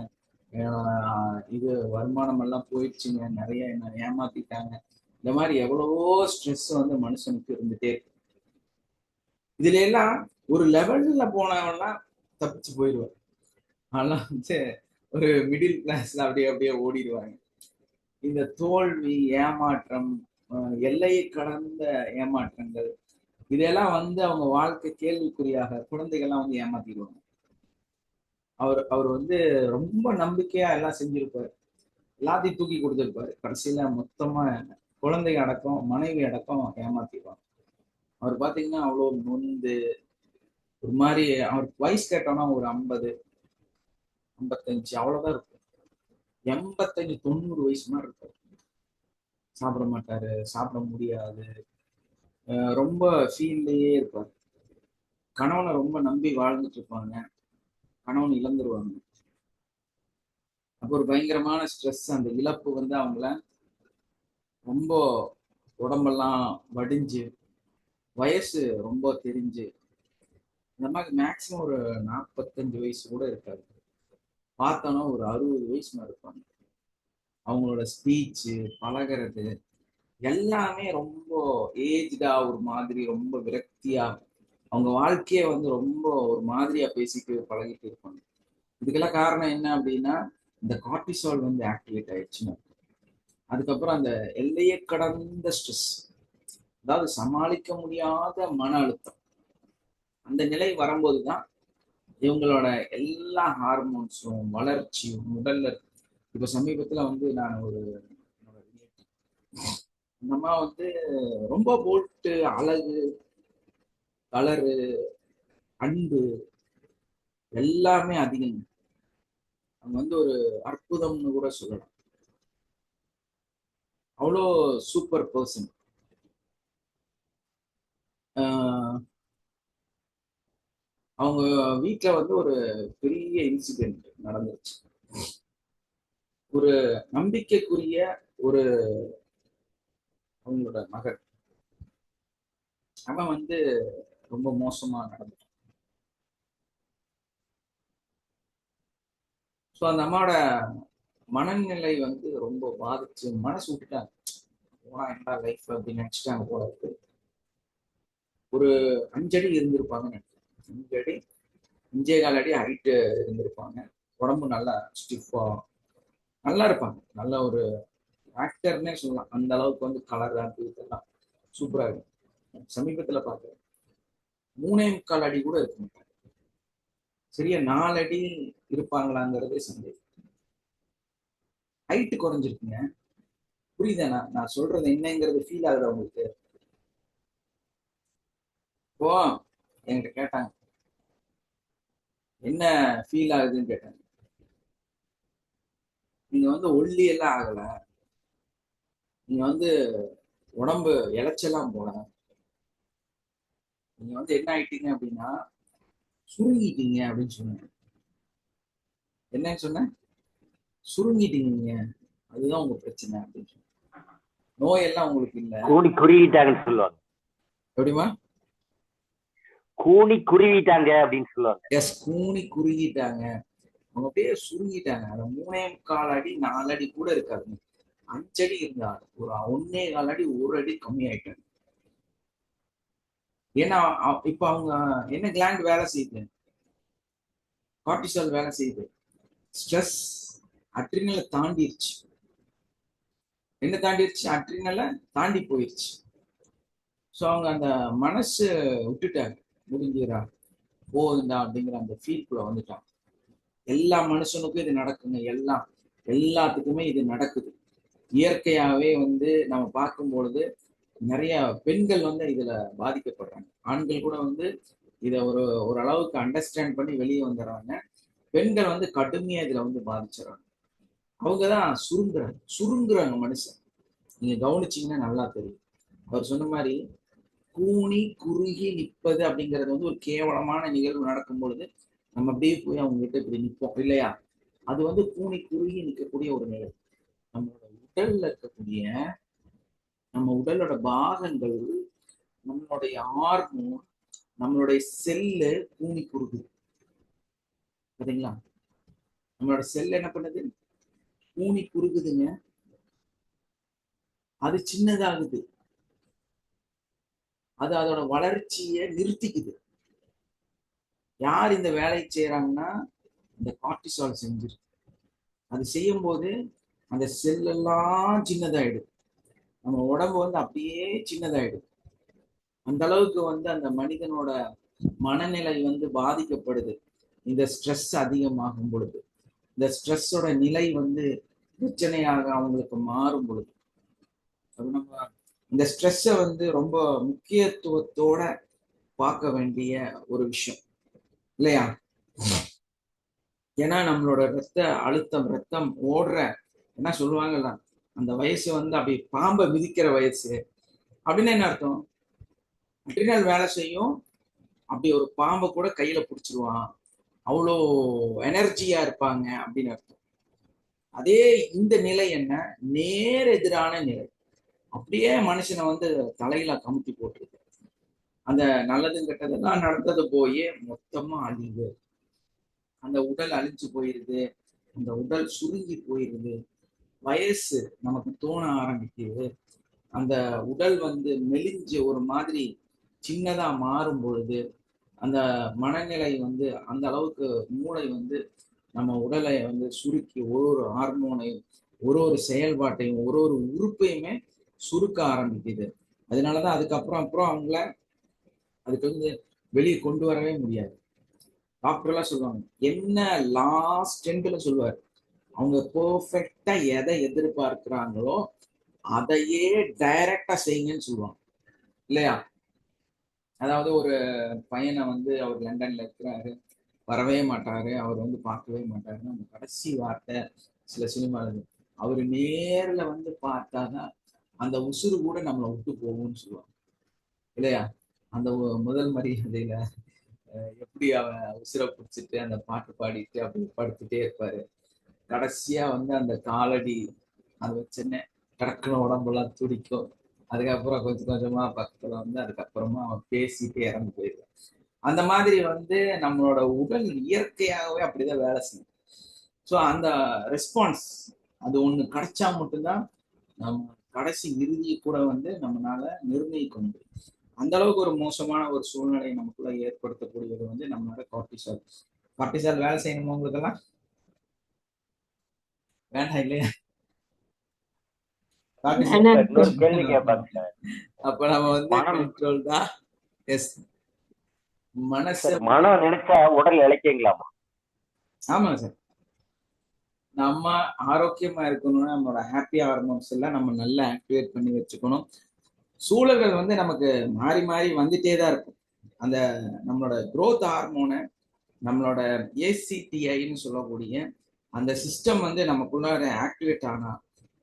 S2: இது வருமானம் எல்லாம் போயிடுச்சுங்க, நிறைய என்ன ஏமாத்திட்டாங்க, இந்த மாதிரி எவ்வளவோ ஸ்ட்ரெஸ் வந்து மனுஷனுக்கு இருந்துட்டே இருக்கு. இதுல எல்லாம் ஒரு லெவல்ல போனவன்னா தப்பிச்சு போயிடுவார். ஆனா வந்து ஒரு மிடில் கிளாஸ்ல அப்படியே அப்படியே ஓடிடுவாங்க. இந்த தோல்வி, ஏமாற்றம், எல்லையை கடந்த ஏமாற்றங்கள், இதெல்லாம் வந்து அவங்க வாழ்க்கை கேள்விக்குறியாக குழந்தைகள்லாம் வந்து ஏமாத்திடுவாங்க. அவர் வந்து ரொம்ப நம்பிக்கையா எல்லாம் செஞ்சிருப்பாரு, எல்லாத்தையும் தூக்கி கொடுத்துருப்பாரு, கடைசியில மொத்தமா குழந்தை அடக்கம் மனைவி அடக்கம் ஏமாத்திடுவாங்க. அவர் பாத்தீங்கன்னா அவ்வளவு நொந்து ஒரு மாதிரி, அவருக்கு வயசு கேட்டோம்னா ஒரு 50 55 அவ்வளவுதான் இருக்கும். 85 90 வயசு மாதிரி இருப்பாரு. சாப்பிட மாட்டாரு, சாப்பிட முடியாது, ரொம்ப ஃபீல்லையே இருப்பாரு. கணவனை ரொம்ப நம்பி வாழ்ந்துட்டு இருப்பாங்க, கணவன் இழந்துருவாங்க. அப்போ ஒரு பயங்கரமான ஸ்ட்ரெஸ், அந்த இழப்பு வந்து அவங்கள ரொம்ப உடம்பெல்லாம் வடிஞ்சு, வயசு ரொம்ப தெரிஞ்சு, இந்த மாதிரி மேக்சிமம் ஒரு 45 வயசு கூட இருக்காது, பார்த்தோன்னா ஒரு 60 வயசு மாதிரி இருப்பாங்க. அவங்களோட ஸ்பீச்சு, பழகிறது எல்லாமே ரொம்ப ஏஜ்டா, ஒரு மாதிரி ரொம்ப விரக்தியா, அவங்க வாழ்க்கைய வந்து ரொம்ப ஒரு மாதிரியா பேசிட்டு பழகிட்டு இருப்பாங்க. இதுக்கெல்லாம் காரணம் என்ன அப்படின்னா, இந்த கார்டிசால் வந்து ஆக்டிவேட் ஆயிடுச்சுன்னு. அதுக்கப்புறம் அந்த எல்லையை கடந்த ஸ்ட்ரெஸ், அதாவது சமாளிக்க முடியாத மன அழுத்தம், அந்த நிலை வரும்போதுதான் இவங்களோட எல்லா ஹார்மோன்ஸும் வளர்ச்சியும் உடல்ல. இப்ப சமீபத்துல வந்து நான் ஒரு இந்த அம்மா வந்து ரொம்ப போல்ட்டு, அழகு, கலரு, அன்பு எல்லாமே அதிகம். அவங்க வந்து ஒரு அற்புதம்னு கூட சொல்லலாம். அவ்வளோ சூப்பர் பர்சன். அவங்க வீட்டுல வந்து ஒரு பெரிய இன்சிடென்ட் நடந்துருச்சு. ஒரு நம்பிக்கைக்குரிய ஒரு அவங்களோட மகன், அவன் வந்து ரொம்ப மோசமா நடந்துட்டான். ஸோ அந்த அம்மாவோட மனநிலை வந்து ரொம்ப பாதிச்சு மனசு விட்டுட்டாங்க. போனா என்ன லைஃப் அப்படின்னு நினைச்சிட்டாங்க போல இருக்கு. ஒரு 5 அடி இருந்திருப்பாங்கன்னு நினைக்கிறேன். 5 அடி 5.25 அடி ஹைட்டு இருந்திருப்பாங்க. உடம்பு நல்லா ஸ்டிஃபா நல்லா இருப்பாங்க. நல்ல ஒரு ஆக்டர்னே சொல்லலாம். அந்த அளவுக்கு வந்து கலர் இதெல்லாம் சூப்பரா இருக்கும். சமீபத்துல பார்த்தேன் 3.25 அடி கூட இருக்க மாட்டாங்க. சரியா 4 அடி இருப்பாங்களாங்கிறதே சந்தேகம். ஹைட்டு குறைஞ்சிருக்குங்க. புரியுதா நான் சொல்றது என்னங்கிறது ஃபீல் ஆகுது அவங்களுக்கு. இப்போ என்கிட்ட கேட்டாங்க என்ன ஃபீல் ஆகுதுன்னு கேட்டாங்க. நீங்க வந்து ஒல்லி எல்லாம் ஆகல, நீங்க வந்து உடம்பு இளைச்செல்லாம் போல, நீங்க வந்து என்ன ஆயிட்டீங்க அப்படின்னா சுருங்கிட்டீங்க அப்படின்னு சொன்னேன். என்னன்னு சொன்னேன்? சுருங்கிட்டீங்க, அதுதான் உங்க பிரச்சனை அப்படின்னு சொன்னேன். நோயெல்லாம் உங்களுக்கு இல்ல.
S3: கூடி குறுகிட்டாங்கன்னு சொல்லுவாங்க.
S2: எப்படிமா?
S3: கூனி குருவிட்டாங்க அப்படின்னு சொல்லுவாங்க.
S2: எஸ், கூனி குறுகிட்டாங்க. அவங்க அப்படியே சுருங்கிட்டாங்க. அந்த 3.25 அடி 4 அடி கூட இருக்காது. 5 அடி இருந்தா ஒரு 1.25 அடி 1 அடி கம்மி ஆயிட்டாங்க. ஏன்னா இப்ப அவங்க என்ன கிளாண்ட் வேலை செய்யுது, கார்டிசால் வேலை செய்யுது. ஸ்ட்ரெஸ் அட்ரினலை தாண்டிருச்சு. என்ன தாண்டிருச்சு? அட்ரினலை தாண்டி போயிருச்சு. ஸோ அவங்க அந்த மனசு விட்டுட்டாங்க. முடிஞ்சுரா போகுதுண்டா அப்படிங்கிற அந்த ஃபீல்குள்ள வந்துட்டாங்க. எல்லா மனுஷனுக்கும் இது நடக்குங்க. எல்லாத்துக்குமே இது நடக்குது. இயற்கையாவே வந்து நம்ம பார்க்கும் பொழுது நிறைய பெண்கள் வந்து இதுல பாதிக்கப்படுறாங்க. ஆண்கள் கூட வந்து இதை ஒரு அளவுக்கு அண்டர்ஸ்டாண்ட் பண்ணி வெளியே வந்துடுறாங்க. பெண்கள் வந்து கடுமையா இதுல வந்து பாதிச்சிடறாங்க. அவங்கதான் சுருங்குறாங்க மனுஷன். நீங்க கவனிச்சீங்கன்னா நல்லா தெரியும். அவர் சொன்ன மாதிரி கூனி குறுகி நிற்பது அப்படிங்கிறது வந்து ஒரு கேவலமான நிகழ்வு நடக்கும் பொழுது நம்ம அப்படியே போய் அவங்க கிட்ட இப்படி நிற்போம் இல்லையா? அது வந்து கூனி குறுகி நிற்கக்கூடிய ஒரு நிலை. நம்மளோட உடல்ல இருக்கக்கூடிய நம்ம உடலோட பாகங்கள், நம்மளுடைய ஹார்மோன், நம்மளுடைய செல்லு கூனி குறுகுது. சரிங்களா? நம்மளோட செல் என்ன பண்ணுது? கூனி குறுகுதுங்க. அது சின்னதாகுது. அது அதோட வளர்ச்சியை நிறுத்திக்குது. யார் இந்த வேலையை செய்யறாங்கன்னா இந்த கார்டிசால் செஞ்சிருக்கு. அது செய்யும் போது அந்த செல்லெல்லாம் சின்னதாயிடும். நம்ம உடம்பு வந்து அப்படியே சின்னதாயிடும். அந்த அளவுக்கு வந்து அந்த மனிதனோட மனநிலை வந்து பாதிக்கப்படுது. இந்த ஸ்ட்ரெஸ் அதிகமாகும் பொழுது, இந்த ஸ்ட்ரெஸ்ஸோட நிலை வந்து பிரச்சனையாக அவங்களுக்கு மாறும் பொழுது, அது நம்ம இந்த ஸ்ட்ரெஸ்ஸை வந்து ரொம்ப முக்கியத்துவத்தோட பார்க்க வேண்டிய ஒரு விஷயம் இல்லையா? ஏன்னா நம்மளோட ரத்தம் ஓடுற என்ன சொல்லுவாங்கல்ல, அந்த வயசு வந்து அப்படி பாம்பை மிதிக்கிற வயசு அப்படின்னு என்ன அர்த்தம்? அட்ரினல் வேலை செய்யும். அப்படி ஒரு பாம்பை கூட கையில பிடிச்சிருவான். அவ்வளோ எனர்ஜியா இருப்பாங்க அப்படின்னு அர்த்தம். அதே இந்த நிலை என்ன? நேர் எதிரான நிலை. அப்படியே மனுஷனை வந்து தலையில கமுத்தி போட்டிருக்கு. அந்த நல்லதும் கெட்டதெல்லாம் நடந்தது போய் மொத்தமா அழிவு. அந்த உடல் அழிஞ்சு போயிருது. அந்த உடல் சுருங்கி போயிருது. வயசு நமக்கு தோண ஆரம்பிக்குது. அந்த உடல் வந்து மெலிஞ்சு ஒரு மாதிரி சின்னதா மாறும் பொழுது அந்த மனநிலை வந்து அந்த அளவுக்கு மூளை வந்து நம்ம உடலை வந்து சுருக்கி ஒரு ஹார்மோனையும் ஒரு செயல்பாட்டையும் ஒரு உறுப்பையுமே சுருக்க ஆரம்பிக்குது. அதனாலதான் அதுக்கப்புறம் அவங்கள அதுக்கு வந்து வெளியே கொண்டு வரவே முடியாது. டாக்டர் எல்லாம் சொல்லுவாங்க, என்ன லாஸ்ட் எண்ட்ல சொல்லுவார், அவங்க பெர்ஃபெக்டா எதை எதிர்பார்க்கிறாங்களோ அதையே டைரக்டா செய்யுங்கன்னு சொல்லுவாங்க இல்லையா? அதாவது ஒரு பையனை வந்து அவர் லண்டன்ல இருக்கிறாரு, வரவே மாட்டாரு, அவர் வந்து பார்க்கவே மாட்டாரு. அந்த கடைசி வார்த்தை சில சினிமா அவரு நேர்ல வந்து பார்த்தாதான் அந்த உசுறு கூட நம்மளை விட்டு போகும்னு சொல்லுவாங்க இல்லையா? அந்த முதல் மரியாதையில எப்படி அவன் உசுரை பிடிச்சிட்டு அந்த பாட்டு பாடிட்டு அப்படி படுத்துட்டே இருப்பாரு. கடைசியா வந்து அந்த காலடி அது வச்சுன்னு டக்குனு உடம்பெல்லாம் துடிக்கும். அதுக்கப்புறம் கொஞ்சம் கொஞ்சமா பக்கத்துல வந்து அதுக்கப்புறமா அவன் பேசிட்டு இறந்து போயிடுவான். அந்த மாதிரி வந்து நம்மளோட உடல் இயற்கையாகவே அப்படிதான் வேலை செய்யும். ஸோ அந்த ரெஸ்பான்ஸ் அது ஒண்ணு கிடைச்சா மட்டும்தான் நம்ம கடைசி இறுதியை கூட வந்து நம்மளால நிர்ணயிக்க முடியும். அந்த அளவுக்கு ஒரு மோசமான ஒரு சூழ்நிலை நமக்குள்ள ஏற்படுத்தக்கூடியது வந்து நம்மளோட கார்டிசால். கார்டிசால் வேலை செய்யணுமா உங்களுக்கெல்லாம்? வேண்டாம் இல்லையா? கார்டிசால்
S3: சார் இன்னொரு கேள்வி கேட்பாங்க சார்.
S2: அப்ப நம்ம வந்து
S3: மனம்
S2: கண்ட்ரோல் தான். எஸ், மனச
S3: சார் மனம் நினைச்சா உடல் இழைக்கங்களாமா?
S2: ஆமாங்க சார். நம்ம ஆரோக்கியமா இருக்கணும்னா நம்மளோட ஹாப்பி ஹார்மோன்ஸ் எல்லாம் நம்ம நல்லா ஆக்டிவேட் பண்ணி வச்சுக்கணும். சூழல்கள் வந்து நமக்கு மாறி மாறி வந்துட்டே தான் இருக்கும். அந்த நம்மளோட growth ஹார்மோனை நம்மளோட ஏசிடிஐன்னு சொல்லக்கூடிய அந்த சிஸ்டம் வந்து நமக்குள்ளார ஆக்டிவேட் ஆனா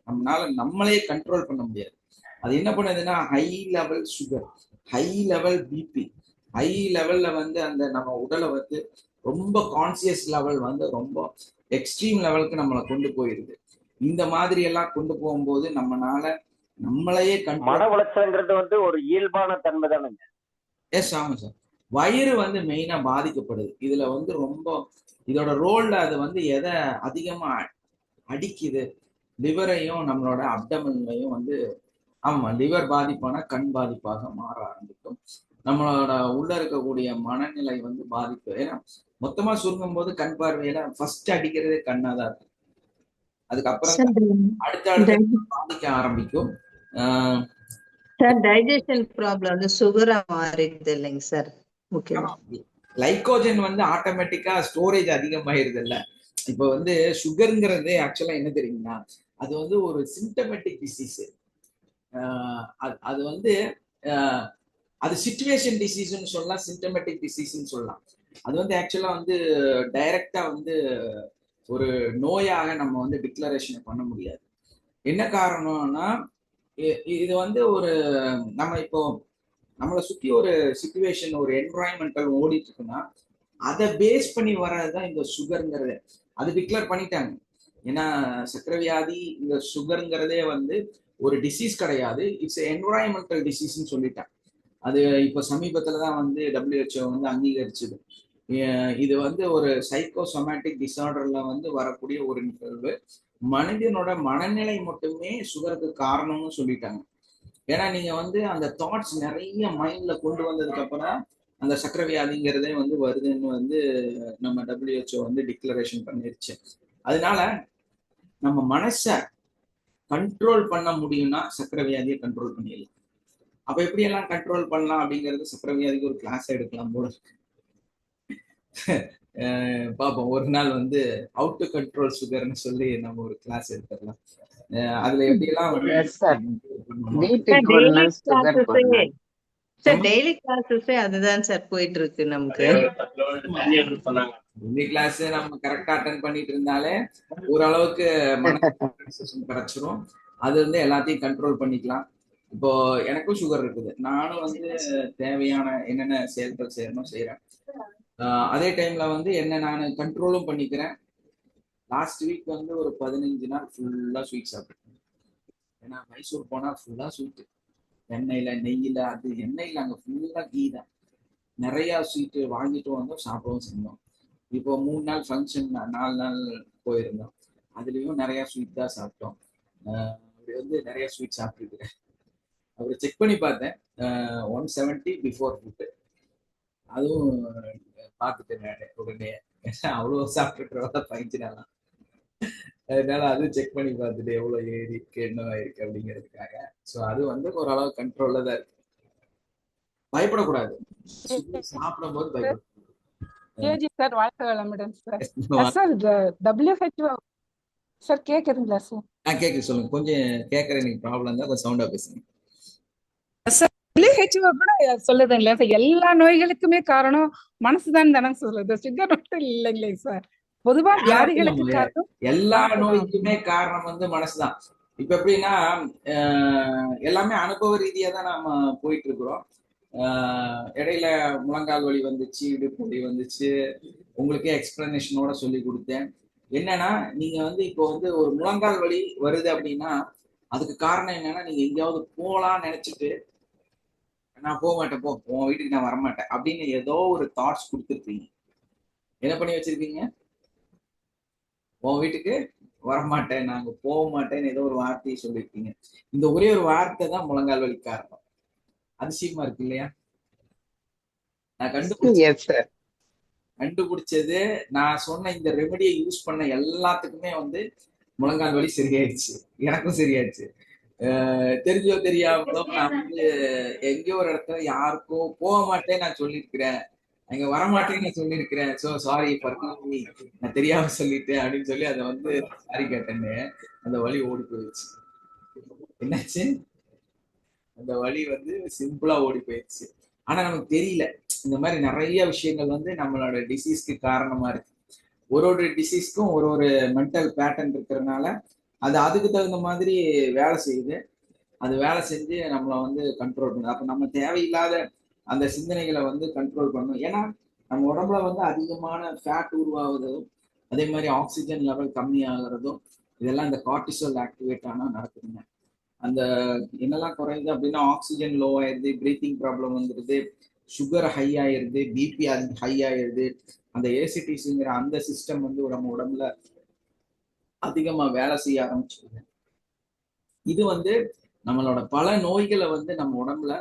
S2: நம்மளால நம்மளே கண்ட்ரோல் பண்ண முடியாது. அது என்ன பண்ணுதுன்னா high level sugar, high level BP, high லெவல்ல வந்து அந்த நம்ம உடலை வந்து ரொம்ப கான்சியஸ் லெவல் வந்து ரொம்ப எக்ஸ்ட்ரீம் லெவலுக்கு நம்மளை கொண்டு போயிருது. இந்த மாதிரி எல்லாம் கொண்டு போகும்போது நம்மளால நம்மளையே
S3: மன
S2: கண்ட்ரோல்.
S3: உளைச்சல்ங்கிறது வந்து ஒரு இயல்பான தன்மை தானுங்க.
S2: எஸ், ஆமாம் சார். வயிறு வந்து மெயினா பாதிக்கப்படுது. இதுல வந்து ரொம்ப இதோட ரோல்ல அது வந்து எதை அதிகமா அடிக்குது, லிவரையும் நம்மளோட அப்டமன்லையும் வந்து. ஆமா, லிவர் பாதிப்பான கண் பாதிப்பாக மாற ஆரம்பிக்கும். நம்மளோட உள்ள இருக்கக்கூடிய மனநிலை வந்து பாதிப்பு. ஏன்னா மொத்தமா சுருங்கும் போது கண் பார்வையில ஃபர்ஸ்ட் அடிக்கிறதே கண்ணாதான் இருக்கும். அதுக்கப்புறம்
S1: சார்
S2: அடுத்த பாதிக்க ஆரம்பிக்கும். ஆஹ்
S1: சார் டைஜஷன் ப்ராப்ளம் வந்து சுகரா மாறிடுது இல்லைங்க சார் முக்கியமா?
S2: லைக்கோஜன் வந்து ஆட்டோமேட்டிக்கா ஸ்டோரேஜ் அதிகமாயிருது இல்ல. இப்ப வந்து சுகருங்கிறது ஆக்சுவலா என்ன தெரியுங்களா, அது வந்து ஒரு சிம்டமேட்டிக் டிசீஸ். அது வந்து அது சிச்சுவேஷன் டிசீஸ்ன்னு சொல்லலாம், சிம்டமேட்டிக் டிசீஸ்ன்னு சொல்லலாம். அது வந்து ஆக்சுவலா வந்து டைரக்டா வந்து ஒரு நோயாக நம்ம வந்து டிக்ளரேஷன் பண்ண முடியாது. என்ன காரணம்னா இது வந்து ஒரு நம்ம இப்போ நம்மளை சுத்தி ஒரு சிச்சுவேஷன், ஒரு என்வரான்மெண்டல் ஓடிட்டு இருக்குன்னா அதை பேஸ் பண்ணி வர்றதுதான் இந்த சுகருங்கிறது. அது டிக்ளேர் பண்ணிட்டாங்க. ஏன்னா சக்கரை வியாதி இந்த சுகருங்கிறதே வந்து ஒரு டிசீஸ் கிடையாது, இட்ஸ் என்வரான்மெண்டல் டிசீஸ்ன்னு சொல்லிட்டாங்க. அது இப்போ சமீபத்துல தான் வந்து WHO வந்து அங்கீகரிச்சது. இது வந்து ஒரு சைக்கோசோமேட்டிக் டிசார்டர்ல வந்து வரக்கூடிய ஒரு நிகழ்வு. மனிதனோட மனநிலை மட்டுமே சுகருக்கு காரணம்னு சொல்லிட்டாங்க. ஏன்னா நீங்க வந்து அந்த தாட்ஸ் நிறைய மைண்ட்ல கொண்டு வந்ததுக்கு அப்புறம் அந்த சக்கரை வியாதிங்கிறதே வந்து வருதுன்னு வந்து நம்ம WHO வந்து டிக்ளரேஷன் பண்ணிருச்சு. அதனால நம்ம மனசை கண்ட்ரோல் பண்ண முடியும்னா சக்கரை வியாதியை கண்ட்ரோல் பண்ணிடலாம். அப்ப எப்படி எல்லாம் கண்ட்ரோல் பண்ணலாம் அப்படிங்கிறது சக்கரை வியாதிக்கு ஒரு கிளாஸ் எடுக்கலாம் போல. பார்ப்போம் ஒரு நாள் வந்து ஹவு டு கண்ட்ரோல் சுகர்னு சொல்லி நம்ம ஒரு கிளாஸ் எடுத்துடலாம். அதுல எப்படி எல்லாம்
S6: வீட்டுக்கு ஒரு நாள் சுகர் போடலாம்.
S1: சார் டெய்லி கிளாஸஸே அதுதான் சார் போயிட்டு இருக்கு நமக்கு.
S2: டெய்லி கிளாஸ் நம்ம கரெக்டா அட்டென்ட் பண்ணிட்டு இருந்தாலே ஓரளவுக்கு மன கிடைச்சிரும். அது வந்து எல்லாத்தையும் கண்ட்ரோல் பண்ணிக்கலாம். இப்போ எனக்கும் சுகர் இருக்குது, நானும் வந்து தேவையான என்னென்ன செயல்கள் செய்யணும் செய்யறேன். அதே டைம்ல வந்து என்ன நான் கண்ட்ரோலும் பண்ணிக்கிறேன். லாஸ்ட் வீக் வந்து ஒரு 15 நாள் ஃபுல்லா ஸ்வீட் சாப்பிட்டேன். ஏன்னா மைசூர் போனா ஃபுல்லா ஸ்வீட், எண்ணெயில நெய்யில, அது எண்ணெயில அங்க ஃபுல்லா கீ தான். நிறைய ஸ்வீட்டு வாங்கிட்டு வந்தோம், சாப்பிடவும் செஞ்சோம். இப்போ 3 நாள் ஃபங்க்ஷன், 4 நாள் போயிருந்தோம், அதுலயும் நிறைய ஸ்வீட் தான் சாப்பிட்டோம். அப்படி வந்து நிறைய ஸ்வீட் சாப்பிட்டுருக்கிறேன். அப்புறம் செக் பண்ணி பார்த்தேன், 170 பிஃபோர் ஃபுட்டு. அதுவும் பார்த்துட்டேன் உடனே, அவ்வளோ சாப்பிட்டுட்டு 15 நாளாம். அதனால அது செக் பண்ணி பார்த்துட்டு எவ்வளவு ஏறி இருக்கு என்ன இருக்கு அப்படிங்கிறதுக்காக. ஸோ அது வந்து ஓரளவு கண்ட்ரோல்ல தான் இருக்கு. பயப்படக்கூடாது, சாப்பிடும் போது பயப்படக்கூடாது.
S5: கேஜி சார், வாழ்க்கை வளமுடன் சார். சார் WHO சார் கேக்குதுங்களா சார்?
S2: கேக்குது, சொல்லுங்க. கொஞ்சம் கேட்கற எனக்கு ப்ராப்ளம் தான், கொஞ்சம் சவுண்டா பேசுங்க.
S5: சார் WHO கூட சொல்லுதுங்களா சார், எல்லா நோய்களுக்குமே காரணம் மனசுதான் தானே சொல்லுது, சுகர் மட்டும் இல்லைங்களே சார். பொதுவா வியாதிகளுக்கு காரணம்
S2: எல்லா நோய்க்குமே காரணம் வந்து மனசுதான். இப்ப எப்படின்னா எல்லாமே அனுபவ ரீதியா தான் நாம போயிட்டு இருக்கிறோம். இடையில முழங்கால் வலி வந்துச்சு, இடுப்பு வலி வந்துச்சு, உங்களுக்கே எக்ஸ்பிளனேஷனோட சொல்லி கொடுத்தேன். என்னன்னா நீங்க வந்து இப்போ வந்து ஒரு முழங்கால் வலி வருது அப்படின்னா அதுக்கு காரணம் என்னன்னா நீங்க எங்கேயாவது போகலாம்னு நினைச்சிட்டு நான் போக மாட்டேன், போ உன் வீட்டுக்கு நான் வரமாட்டேன் அப்படின்னு ஏதோ ஒரு தாட்ஸ் கொடுத்துருப்பீங்க. என்ன பண்ணி வச்சிருக்கீங்க? உன் வீட்டுக்கு வரமாட்டேன், நாங்க போக மாட்டேன்னு ஏதோ ஒரு வார்த்தையை சொல்லியிருக்கீங்க. இந்த ஒரே ஒரு வார்த்தை தான் முழங்கால் வலி காரணம். அதிசயமா இருக்கு இல்லையா? நான்
S6: Yes, sir.
S2: கண்டுபிடிச்சது நான் சொன்ன இந்த ரெமெடியை யூஸ் பண்ண எல்லாத்துக்குமே வந்து முழங்கால் வலி சரியாயிடுச்சு, எனக்கும் சரியாயிடுச்சு. தெரிஞ்சோ தெரியாமலோ நான் வந்து எங்கேயோ ஒரு இடத்துல யாருக்கோ போக மாட்டேன்னு நான் சொல்லியிருக்கிறேன், அங்க வரமாட்டேன்னு நான் சொல்லியிருக்கிறேன், ஸோ சாரி நான் தெரியாம சொல்லிட்டேன் அப்படின்னு சொல்லி அதை வந்து சாரி கேட்டேன்னு அந்த வலி ஓடி போயிடுச்சு. என்னாச்சு? அந்த வலி வந்து சிம்பிளா ஓடி போயிடுச்சு. ஆனா நமக்கு தெரியல இந்த மாதிரி நிறைய விஷயங்கள் வந்து நம்மளோட டிசீஸ்க்கு காரணமா இருக்கு. ஒரு டிசீஸ்க்கும் ஒரு மென்டல் பேட்டர்ன் இருக்கிறதுனால அது அதுக்கு தகுந்த மாதிரி வேலை செய்யுது. அது வேலை செஞ்சு நம்மளை வந்து கண்ட்ரோல் பண்ணுது. அப்ப நம்ம தேவையில்லாத அந்த சிந்தனைகளை வந்து கண்ட்ரோல் பண்ணணும். ஏன்னா நம்ம உடம்புல வந்து அதிகமான ஃபேட் உருவாகுறதும் அதே மாதிரி ஆக்சிஜன் லெவல் கம்மி ஆகுறதும் இதெல்லாம் இந்த கார்டிசோல் ஆக்டிவேட் ஆனா நடக்குதுங்க. அந்த என்னெல்லாம் குறையுது அப்படின்னா ஆக்சிஜன் லோ ஆயிடுது, பிரீத்திங் ப்ராப்ளம் வந்துடுது, சுகர் ஹை ஆயிடுது, பிபி ஹை ஆயிடுது. அந்த ஏசிடிசிங்கிற அந்த சிஸ்டம் வந்து நம்ம உடம்புல அதிகமா வேலை செய்ய ஆரம்பிச்சிருது. இது வந்து நம்மளோட பல நோய்களை வந்து நம்ம உடம்புல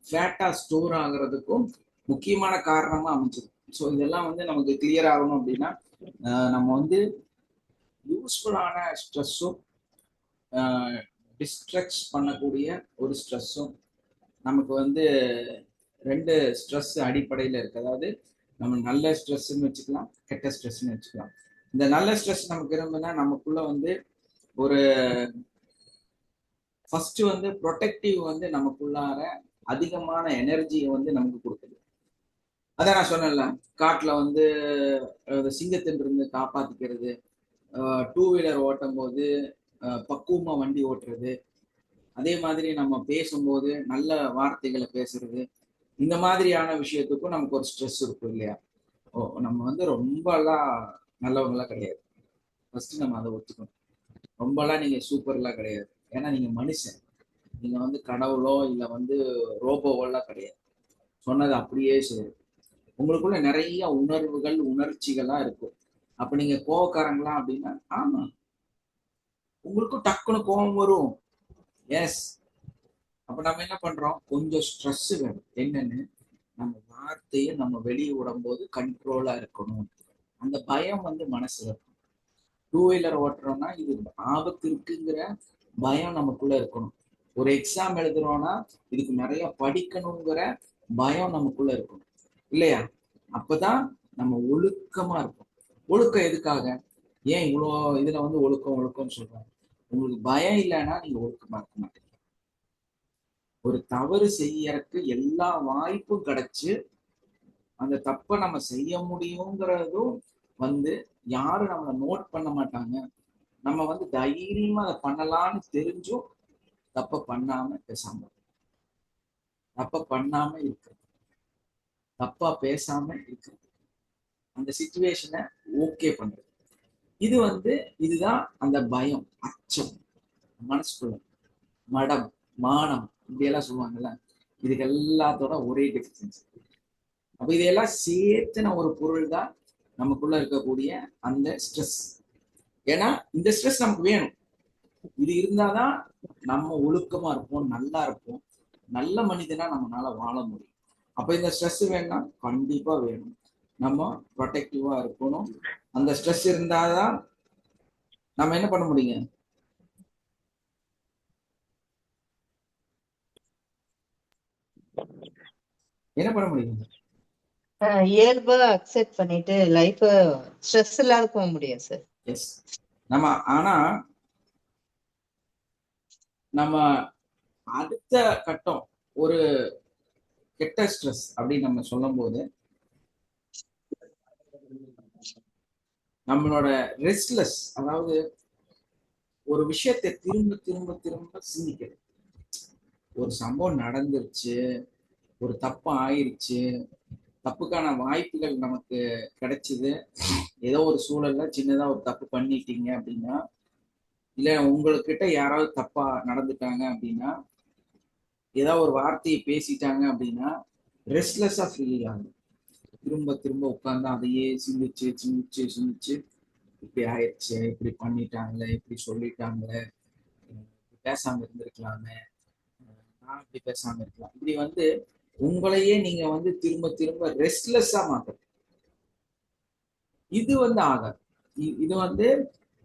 S2: ஃபேட்டா ஸ்டோர் ஆகுறதுக்கும் முக்கியமான காரணமா அமைஞ்சிருக்கு. ஸோ இதெல்லாம் வந்து நமக்கு கிளியர் ஆகணும் அப்படின்னா நம்ம வந்து யூஸ்ஃபுல்லான ஸ்ட்ரெஸ்ஸும் டிஸ்ட்ரக்ட் பண்ணக்கூடிய ஒரு ஸ்ட்ரெஸ்ஸும் நமக்கு வந்து ரெண்டு ஸ்ட்ரெஸ் அடிப்படையில் இருக்கு. அதாவது நம்ம நல்ல ஸ்ட்ரெஸ்ன்னு வச்சுக்கலாம், கெட்ட ஸ்ட்ரெஸ்ன்னு வச்சுக்கலாம். இந்த நல்ல ஸ்ட்ரெஸ் நமக்கு இருந்ததுன்னா நமக்குள்ள வந்து ஒரு ஃபர்ஸ்ட் வந்து ப்ரொடெக்டிவ் வந்து நமக்குள்ளார அதிகமான எனர்ஜியை வந்து நமக்கு கொடுக்குது. அதான் நான் சொன்னேன்ல, காட்டுல வந்து சிங்கத்தின் இருந்து காப்பாத்திக்கிறது, டூ வீலர் ஓட்டும் போது பக்குவமா வண்டி ஓட்டுறது, அதே மாதிரி நம்ம பேசும்போது நல்ல வார்த்தைகளை பேசுறது, இந்த மாதிரியான விஷயத்துக்கும் நமக்கு ஒரு ஸ்ட்ரெஸ் இருக்கும் இல்லையா? நம்ம வந்து ரொம்பலாம் நல்லவங்களாம் கிடையாது. ஃபர்ஸ்ட் நம்ம அதை ஒத்துக்கணும். ரொம்பலாம் நீங்க சூப்பர்லாம் கிடையாது. ஏன்னா நீங்க மனுஷன், நீங்க வந்து கடவுளோ இல்ல வந்து ரோபோவெல்லாம் கிடையாது. சொன்னது அப்படியே சரி. உங்களுக்குள்ள நிறைய உணர்வுகள் உணர்ச்சிகளா இருக்கும். அப்ப நீங்க கோவக்காரங்களா அப்படின்னா ஆமா, உங்களுக்கும் டக்குன்னு கோபம் வரும். எஸ். அப்ப நம்ம என்ன பண்றோம்? கொஞ்சம் ஸ்ட்ரெஸ் வேணும். என்னன்னு, நம்ம வார்த்தையை நம்ம வெளியே விடும் போது கண்ட்ரோலா இருக்கணும். அந்த பயம் வந்து மனசுல இருக்கும். டூ வீலர் ஓட்டுறோம்னா இது ஆபத்து இருக்குங்கிற பயம் நமக்குள்ள இருக்கணும். ஒரு எக்ஸாம் எழுதுறோம்னா இதுக்கு நிறைய படிக்கணுங்கிற பயம் நமக்குள்ள இருக்கணும் இல்லையா? அப்பதான் நம்ம ஒழுக்கமா இருப்போம். ஒழுக்கம் எதுக்காக? ஏன் இவ்வளோ இதுல வந்து ஒழுக்கம் ஒழுக்கம்னு சொல்றாங்க? உங்களுக்கு பயம் இல்லைன்னா நீங்க ஒழுக்கமா இருக்க மாட்டீங்க. ஒரு தவறு செய்யறதுக்கு எல்லா வாய்ப்பும் கிடைச்சு அந்த தப்பை நம்ம செய்ய முடியுங்கிறதும் வந்து யாரும் நம்மளை நோட் பண்ண மாட்டாங்க. நம்ம வந்து தைரியமா அதை பண்ணலாம்னு தெரிஞ்சும் தப்ப பண்ணாம பேசாம, தப்ப பண்ணாம இருக்கு, தப்பா பேசாம இருக்கு, அந்த சிச்சுவேஷனை ஓகே பண்றது. இது வந்து இதுதான் அந்த பயம், அச்சம் மனசுக்குள்ள, மடம், மானம் இப்படியெல்லாம் சொல்லுவாங்கல்ல, இதுக்கு எல்லாத்தோட ஒரே டிஃபரன்ஸ். அப்ப இதையெல்லாம் சேர்த்துன ஒரு பொருள் தான் நமக்குள்ள இருக்கக்கூடிய அந்த ஸ்ட்ரெஸ். ஏன்னா இந்த ஸ்ட்ரெஸ் நமக்கு வேணும். இது இருந்தாதான் நம்ம ஒழுக்கமா இருப்போம், நல்லா இருப்போம், நல்ல மனிதனா நம்மளால வாழ முடியும். அப்ப இந்த ஸ்ட்ரெஸ் வேணும்னா கண்டிப்பா வேணும். நம்ம ப்ரொடெக்டிவா இருக்கணும். அந்த ஸ்ட்ரெஸ் இருந்தாதான் நம்ம என்ன பண்ண முடியுங்க? என்ன பண்ண முடியும்?
S1: இயல்பா அக்செப்ட் பண்ணிட்டு லைஃப் ஸ்ட்ரெஸ் இல்லாத போக முடியும் சார்.
S2: எஸ். நம்ம ஆனா நம்ம அடுத்த கட்டம் ஒரு கெட்ட ஸ்ட்ரெஸ் அப்படின்னு நம்ம சொல்லும் போது நம்மளோட ரெஸ்ட்லெஸ், அதாவது ஒரு விஷயத்தை திரும்ப திரும்ப திரும்ப சிந்திக்கிறது. ஒரு சம்பவம் நடந்துருச்சு, ஒரு தப்பு ஆயிருச்சு, தப்புக்கான வாய்ப்புகள் நமக்கு கிடைச்சது. ஏதோ ஒரு சூழல்ல சின்னதா ஒரு தப்பு பண்ணிட்டீங்க அப்படின்னா, இல்ல உங்ககிட்ட யாராவது தப்பா நடந்துட்டாங்க அப்படின்னா, ஏதாவது ஒரு வார்த்தையை பேசிட்டாங்க அப்படின்னா, ரெஸ்ட்லெஸ்ஸா ஃபீல் ஆகும். திரும்ப திரும்ப உட்கார்ந்து அதையே சிந்திச்சு சிந்திச்சு சிந்திச்சு இப்படி ஆயிடுச்சு, இப்படி பண்ணிட்டாங்களே, இப்படி சொல்லிட்டாங்களே, பேசாம இருந்திருக்கலாமே, நான் இப்படி பேசாம இருக்கலாம். இப்படி வந்து உங்களையே நீங்க வந்து திரும்ப திரும்ப ரெஸ்ட்லெஸ்ஸா மாத்துறது. இது வந்து ஆகாது. இது வந்து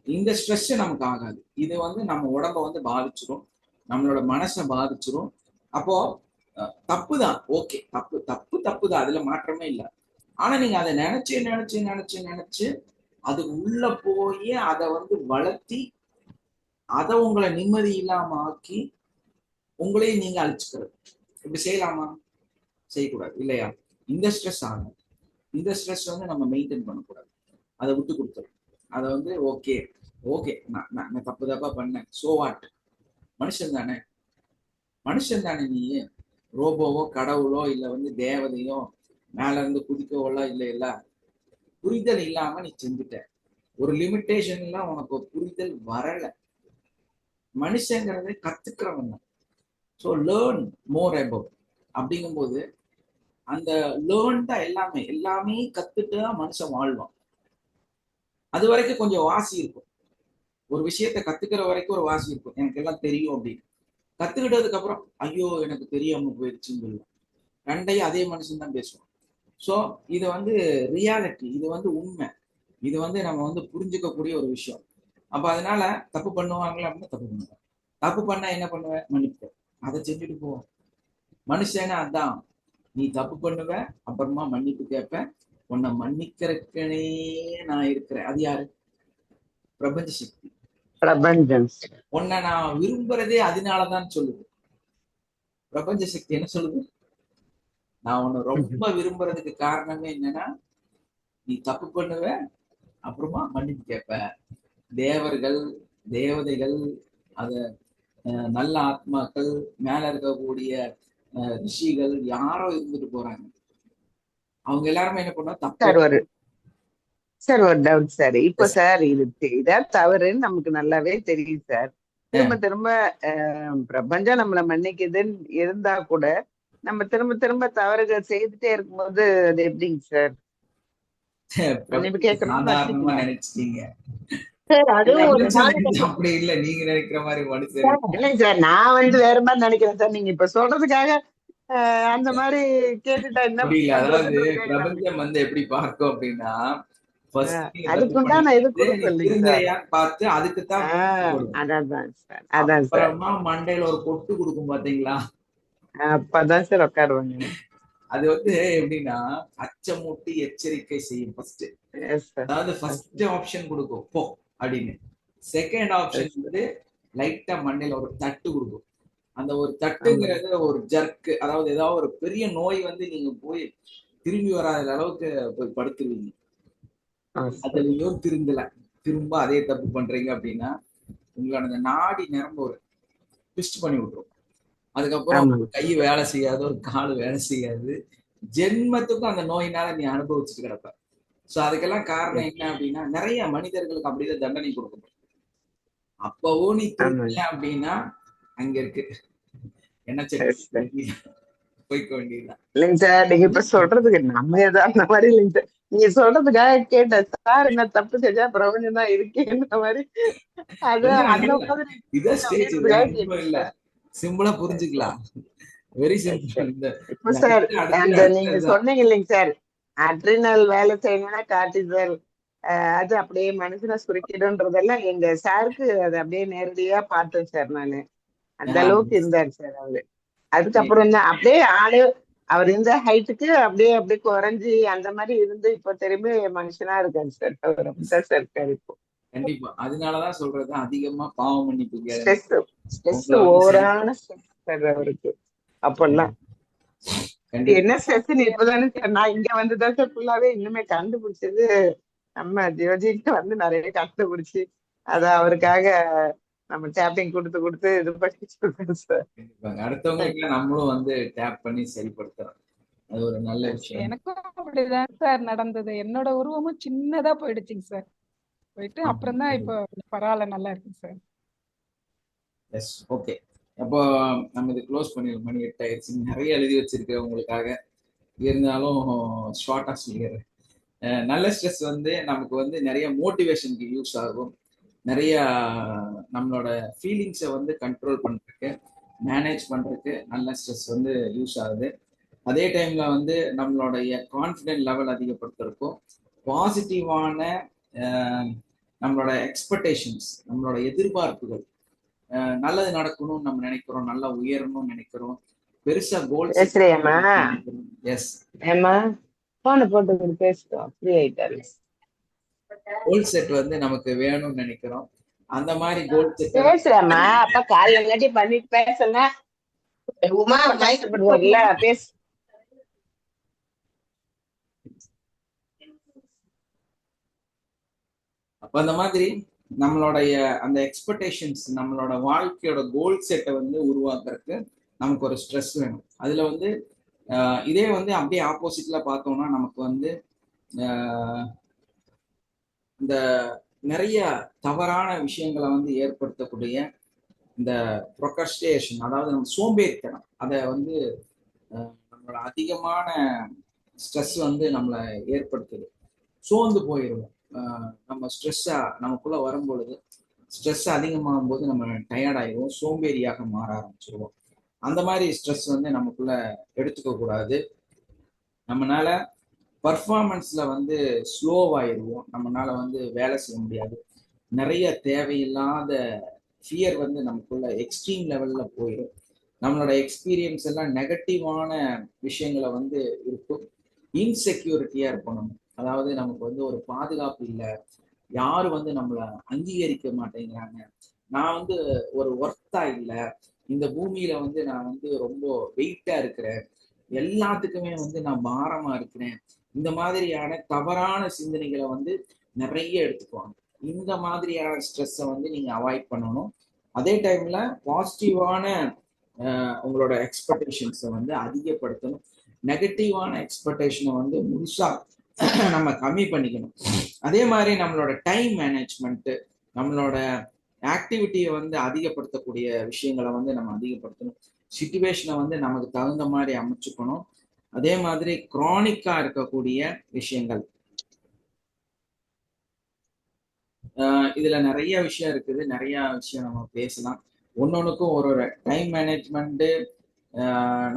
S2: இந்த ஸ்ட்ரெஸ் நமக்கு ஆகாது. இது வந்து நம்ம உடம்ப வந்து பாதிச்சிடும், நம்மளோட மனசை பாதிச்சிடும். அப்போ தப்பு தான், ஓகே, தப்பு தப்பு தப்பு தான், அதுல மாற்றமே இல்லை. ஆனா நீங்க அதை நினைச்சு நினைச்சு நினைச்சு நினைச்சு அது உள்ள போய் அதை வந்து வளர்த்தி அதை உங்களை நிம்மதி இல்லாம ஆக்கி உங்களையும் நீங்க அழிச்சுக்கிறது. இப்படி செய்யலாமா? செய்யக்கூடாது இல்லையா? இந்த ஸ்ட்ரெஸ் ஆகும். இந்த ஸ்ட்ரெஸ் வந்து நம்ம மெயின்டைன் பண்ணக்கூடாது. அதை விட்டு கொடுத்துரும். அதை வந்து ஓகே ஓகே, நான் தப்பு தப்பா பண்ணேன், சோ வாட், மனுஷன் தானே, மனுஷன் தானே, நீ ரோபோவோ கடவுளோ இல்ல வந்து தேவதையோ மேல இருந்து குதிக்கவோலாம் இல்லை. இல்ல, புரிதல் இல்லாம நீ செஞ்சுட்ட. ஒரு லிமிட்டேஷன்ல உனக்கு புரிதல் வரல. மனுஷங்கிறத கத்துக்கிறவன் தான். ஸோ லேர்ன் மோர் அபவுட் அப்படிங்கும்போது அந்த லேர்ன் தான் எல்லாமே. எல்லாமே கத்துட்டு தான் மனுஷன் வாழ்வான். அது வரைக்கும் கொஞ்சம் வாசி இருக்கும். ஒரு விஷயத்த கத்துக்கிற வரைக்கும் ஒரு வாசி இருக்கும், எனக்கு எல்லாம் தெரியும் அப்படின்னு. கத்துக்கிட்டதுக்கு அப்புறம் ஐயோ எனக்கு தெரியாம போயிடுச்சுன்னு சொல்லுவோம். ரெண்டையும் அதே மனுஷன் தான் பேசுவோம். ஸோ இது வந்து ரியாலிட்டி, இது வந்து உண்மை, இது வந்து நம்ம வந்து புரிஞ்சுக்கக்கூடிய ஒரு விஷயம். அப்ப அதனால தப்பு பண்ணுவாங்களா அப்படின்னா தப்பு பண்ணுவேன். தப்பு பண்ணா என்ன பண்ணுவேன்? மன்னிப்பேன். அதை செஞ்சுட்டு போவோம். மனுஷனா அதான், நீ தப்பு பண்ணுவ, அப்புறமா மன்னிப்பு கேட்பேன், உன்னை மன்னிக்கிறதுக்கனே நான் இருக்கிறேன். அது யாரு? பிரபஞ்ச சக்தி,
S6: பிரபஞ்சம்.
S2: உன்னை நான் விரும்புறதே அதனாலதான் சொல்லுது. பிரபஞ்ச சக்தி என்ன சொல்லுது? நான் உன்னை ரொம்ப விரும்புறதுக்கு காரணமே என்னன்னா, நீ தப்பு பண்ணுவ, அப்புறமா மன்னிப்பு கேட்ப. தேவர்கள், தேவதைகள், அத நல்ல ஆத்மாக்கள், மேல இருக்கக்கூடிய ரிஷிகள் யாரோ இருந்துட்டு போறாங்க. அவங்க எல்லாருமே என்ன பண்ணா தப்பு.
S6: சார் ஒரு டவுட் சார். இப்போ சார் இது இதான் தவறுன்னு நமக்கு நல்லாவே தெரியும் சார். திரும்ப திரும்ப பிரபஞ்சம் நம்மளை மன்னிக்குதுன்னு இருந்தா கூட நம்ம திரும்ப திரும்ப தவறுகள் செய்துட்டே இருக்கும்போது அது எப்படிங்க சார்? மன்னிப்பு கேட்கணும்.
S2: சாதாரணமா நினைச்சிட்டீங்க. அப்படி இல்ல, நீங்க நினைக்கிற மாதிரி மனுஷன்
S6: இல்லைங்க சார், நான் வந்து வேற மாதிரி நினைக்கிறேன் சார். நீங்க இப்ப சொல்றதுக்காக அந்த மாதிரி கேட்டுட்டா என்ன?
S2: அதாவது பிரபஞ்சம் வந்து எப்படி பார்க்கும் அப்படின்னா,
S6: அதுக்குண்டான
S2: பார்த்து அதுக்குத்தான் அப்புறமா மண்டையில ஒரு கொட்டு கொடுக்கும் பாத்தீங்களா,
S6: அப்பதான் சார் உட்காருவாங்க.
S2: அது வந்து எப்படின்னா அச்சமூட்டி எச்சரிக்கை செய்யும். ஃபர்ஸ்ட், அதாவது ஃபர்ஸ்ட் ஆப்ஷன் கொடுக்கும் போ அப்படின்னு. செகண்ட் ஆப்ஷன் வந்து லைட்டா மண்டையில ஒரு தட்டு கொடுக்கும். அந்த ஒரு தட்டுங்கிறது ஒரு ஜர்க்கு, அதாவது ஏதாவது ஒரு பெரிய நோய் வந்து நீங்க போய் திரும்பி வராத அளவுக்கு போய் படுத்துருவீங்க. அதுலயும் திருந்தல, திரும்ப அதே தப்பு பண்றீங்க அப்படின்னா உங்களோட அந்த நாடி நிரம்ப ஒரு ட்விஸ்ட் பண்ணி விட்டுரும். அதுக்கப்புறம் கை வேலை செய்யாது, ஒரு கால் வேலை செய்யாது, ஜென்மத்துக்கும் அந்த நோயினால நீ அனுபவிச்சுட்டு கிடப்ப. சோ அதுக்கெல்லாம் காரணம் என்ன அப்படின்னா, நிறைய மனிதர்களுக்கு அப்படிதான் தண்டனை கொடுக்கணும். அப்பவும் நீ திரும்ப அப்படின்னா அங்க இருக்கு என்ன போய்க்க வேண்டியதுதான்.
S6: இல்லைங்க சார், நீங்க இப்ப சொல்றதுக்கு நம்ம ஏதாவது அந்த மாதிரி இல்லைங்க சார். நீங்க சொல்றதுக்காக கேட்டேன் சார். என்ன தப்பு செஞ்சா பிரபஞ்சம் தான் இருக்குன்ற மாதிரி. அது அந்த மாதிரி
S2: இதான் ஸ்டேஜ் இல்ல, சிம்பிளா புரிஞ்சுக்கலாம். Very simple.
S6: இப்ப சார் அந்த நீங்க சொன்னீங்க இல்லைங்க சார், அட்ரினல் வேலை செய்யணும்னா கார்டிசல் அது அப்படியே மனுஷனை சுருக்கிடுன்றதெல்லாம் எங்க சாருக்கு அது அப்படியே நேரடியா பார்த்தேன் சார். நானு அந்த அளவுக்கு இருந்தாரு சார் அவரு. அதுக்கப்புறம் தான் அப்படியே ஆளு அவர் இருந்த ஹைட்டுக்கு அப்படியே அப்படியே குறைஞ்சி அந்த மாதிரி இருந்து இப்போ திரும்பி மனுஷனா இருக்காரு சார். அவர் அப்படிதான் சார் இருக்காரு இப்போ.
S2: கண்டிப்பா. அதனாலதான் சொல்றது, அதிகமா பாவம் மன்னிப்பு
S6: ஸ்ட்ரெஸ் ஓவரான ஸ்ட்ரெஸ் சார் அவருக்கு அப்பெல்லாம். என்ன ஸ்ட்ரெஸ் இப்பதானே சார் நான் இங்க வந்துதான் சார் ஃபுல்லாவே இன்னுமே கண்டுபிடிச்சது. நம்ம ஜியோஜிக்கு வந்து நிறைய கண்டுபிடிச்சு அத அவருக்காக நம்ம டேப்பிங் கொடுத்து இது பண்ணி சொல்றோம் சார்.
S2: அடுத்தவங்களுக்கு நம்மளும் வந்து டேப் பண்ணி சரிப்படுத்துறோம். அது ஒரு நல்ல விஷயம்.
S5: எனக்கும் அப்படிதான் சார் நடந்தது. என்னோட உருவமும் சின்னதா போயிடுச்சுங்க சார். போயிட்டு அப்புறம் தான் இப்போ பரவாயில்ல, நல்லா இருக்குங்க சார்.
S2: S, okay. அப்போ நம்ம இது க்ளோஸ் பண்ணிடலாம். மணி 8 ஆயிடுச்சு. நிறைய எழுதி வச்சிருக்கேன் உங்களுக்காக, இருந்தாலும் ஷார்ட்டா சொல்லிடுறேன். நல்ல ஸ்ட்ரெஸ் வந்து நமக்கு வந்து நிறைய மோட்டிவேஷனுக்கு யூஸ் ஆகும். நிறைய நம்மளோட ஃபீலிங்ஸை வந்து கண்ட்ரோல் பண்றதுக்கு, மேனேஜ் பண்றதுக்கு நல்ல ஸ்ட்ரெஸ் வந்து யூஸ் ஆகுது. அதே டைம்ல வந்து நம்மளுடைய கான்ஃபிடென்ட் லெவல் அதிகப்படுத்துறதுக்கும், பாசிட்டிவான நம்மளோட எக்ஸ்பெக்டேஷன்ஸ், நம்மளோட எதிர்பார்ப்புகள், நல்லது நடக்கணும்னு நம்ம நினைக்கிறோம், நல்லா உயரணும்னு நினைக்கிறோம், பெருசா கோல்
S6: பேசுறியம்மா?
S2: எஸ்
S6: ஏம்மா போன போட்டு பேசுறோம், ஃப்ரீ ஆயிட்டாரு.
S2: கோல் செட் வந்து நமக்கு வேணும்னு நினைக்கிறோம். அந்த மாதிரி கோல் செட்
S6: பேசுறேம்மா, அப்ப காலைல கட்டி பண்ணிட்டு பேசல
S1: உமா
S6: கஷ்டப்படுவார்ல, பேசு.
S2: அப்ப அந்த மாதிரி நம்மளுடைய அந்த எக்ஸ்பெக்டேஷன்ஸ், நம்மளோட வாழ்க்கையோட கோல் செட்டை வந்து உருவாக்குறதுக்கு நமக்கு ஒரு ஸ்ட்ரெஸ் வேணும். அதுல வந்து இதே வந்து அப்படியே ஆப்போசிட்ல பார்த்தோம்னா நமக்கு வந்து இந்த நிறைய தவறான விஷயங்களை வந்து ஏற்படுத்தக்கூடிய இந்த ப்ரொக்ரஸ்டினேஷன், அதாவது நம்ம சோம்பேறித்தனம், அதை வந்து நம்மளோட அதிகமான ஸ்ட்ரெஸ் வந்து நம்மளை ஏற்படுத்துது. சோர்ந்து போயிடுவோம். நம்ம ஸ்ட்ரெஸ்ஸா நமக்குள்ள வரும்பொழுது, ஸ்ட்ரெஸ் அதிகமாகும் போது நம்ம டயர்ட் ஆயிடுவோம், சோம்பேறியாக மாற ஆரம்பிச்சிருவோம். அந்த மாதிரி ஸ்ட்ரெஸ் வந்து நமக்குள்ள எடுத்துக்க கூடாது. நம்மளால பர்ஃபார்மன்ஸ்ல வந்து ஸ்லோவாயிடுவோம், நம்மளால வந்து வேலை செய்ய முடியாது. நிறைய தேவையில்லாத ஃபியர் வந்து நமக்குள்ள எக்ஸ்ட்ரீம் லெவல்ல போயிடும். நம்மளோட எக்ஸ்பீரியன்ஸ் எல்லாம் நெகட்டிவான விஷயங்களை வந்து இருக்கும். இன்செக்யூரிட்டியா இருப்போம் நம்ம. அதாவது நமக்கு வந்து ஒரு பாதுகாப்பு இல்லை, யாரும் வந்து நம்மளை அங்கீகரிக்க மாட்டேங்கிறாங்க, நான் வந்து ஒரு ஒர்த்தா இல்லை, இந்த பூமியில வந்து நான் வந்து ரொம்ப வெயிட்டா இருக்கிறேன், எல்லாத்துக்குமே வந்து நான் பாரமா இருக்கிறேன். இந்த மாதிரியான தவறான சிந்தனைகளை வந்து நிறைய எடுத்துக்குவாங்க. இந்த மாதிரியான ஸ்ட்ரெஸ்ஸை வந்து நீங்க அவாய்ட் பண்ணணும். அதே டைம்ல பாசிட்டிவான உங்களோட எக்ஸ்பெக்டேஷன்ஸை வந்து அதிகப்படுத்தணும். நெகட்டிவான எக்ஸ்பெக்டேஷனை வந்து முழுசா நம்ம கம்மி பண்ணிக்கணும். அதே மாதிரி நம்மளோட டைம் மேனேஜ்மெண்ட், நம்மளோட ஆக்டிவிட்டியை வந்து அதிகப்படுத்தக்கூடிய விஷயங்களை வந்து நம்ம அதிகப்படுத்தணும். சிச்சுவேஷனை வந்து நமக்கு தகுந்த மாதிரி அமைச்சுக்கணும். அதே மாதிரி குரானிக்கா இருக்கக்கூடிய விஷயங்கள், இதுல நிறைய விஷயம் இருக்குது, நிறைய விஷயம் நம்ம பேசலாம். ஒன்னொன்னுக்கும் ஒரு டைம் மேனேஜ்மெண்ட்,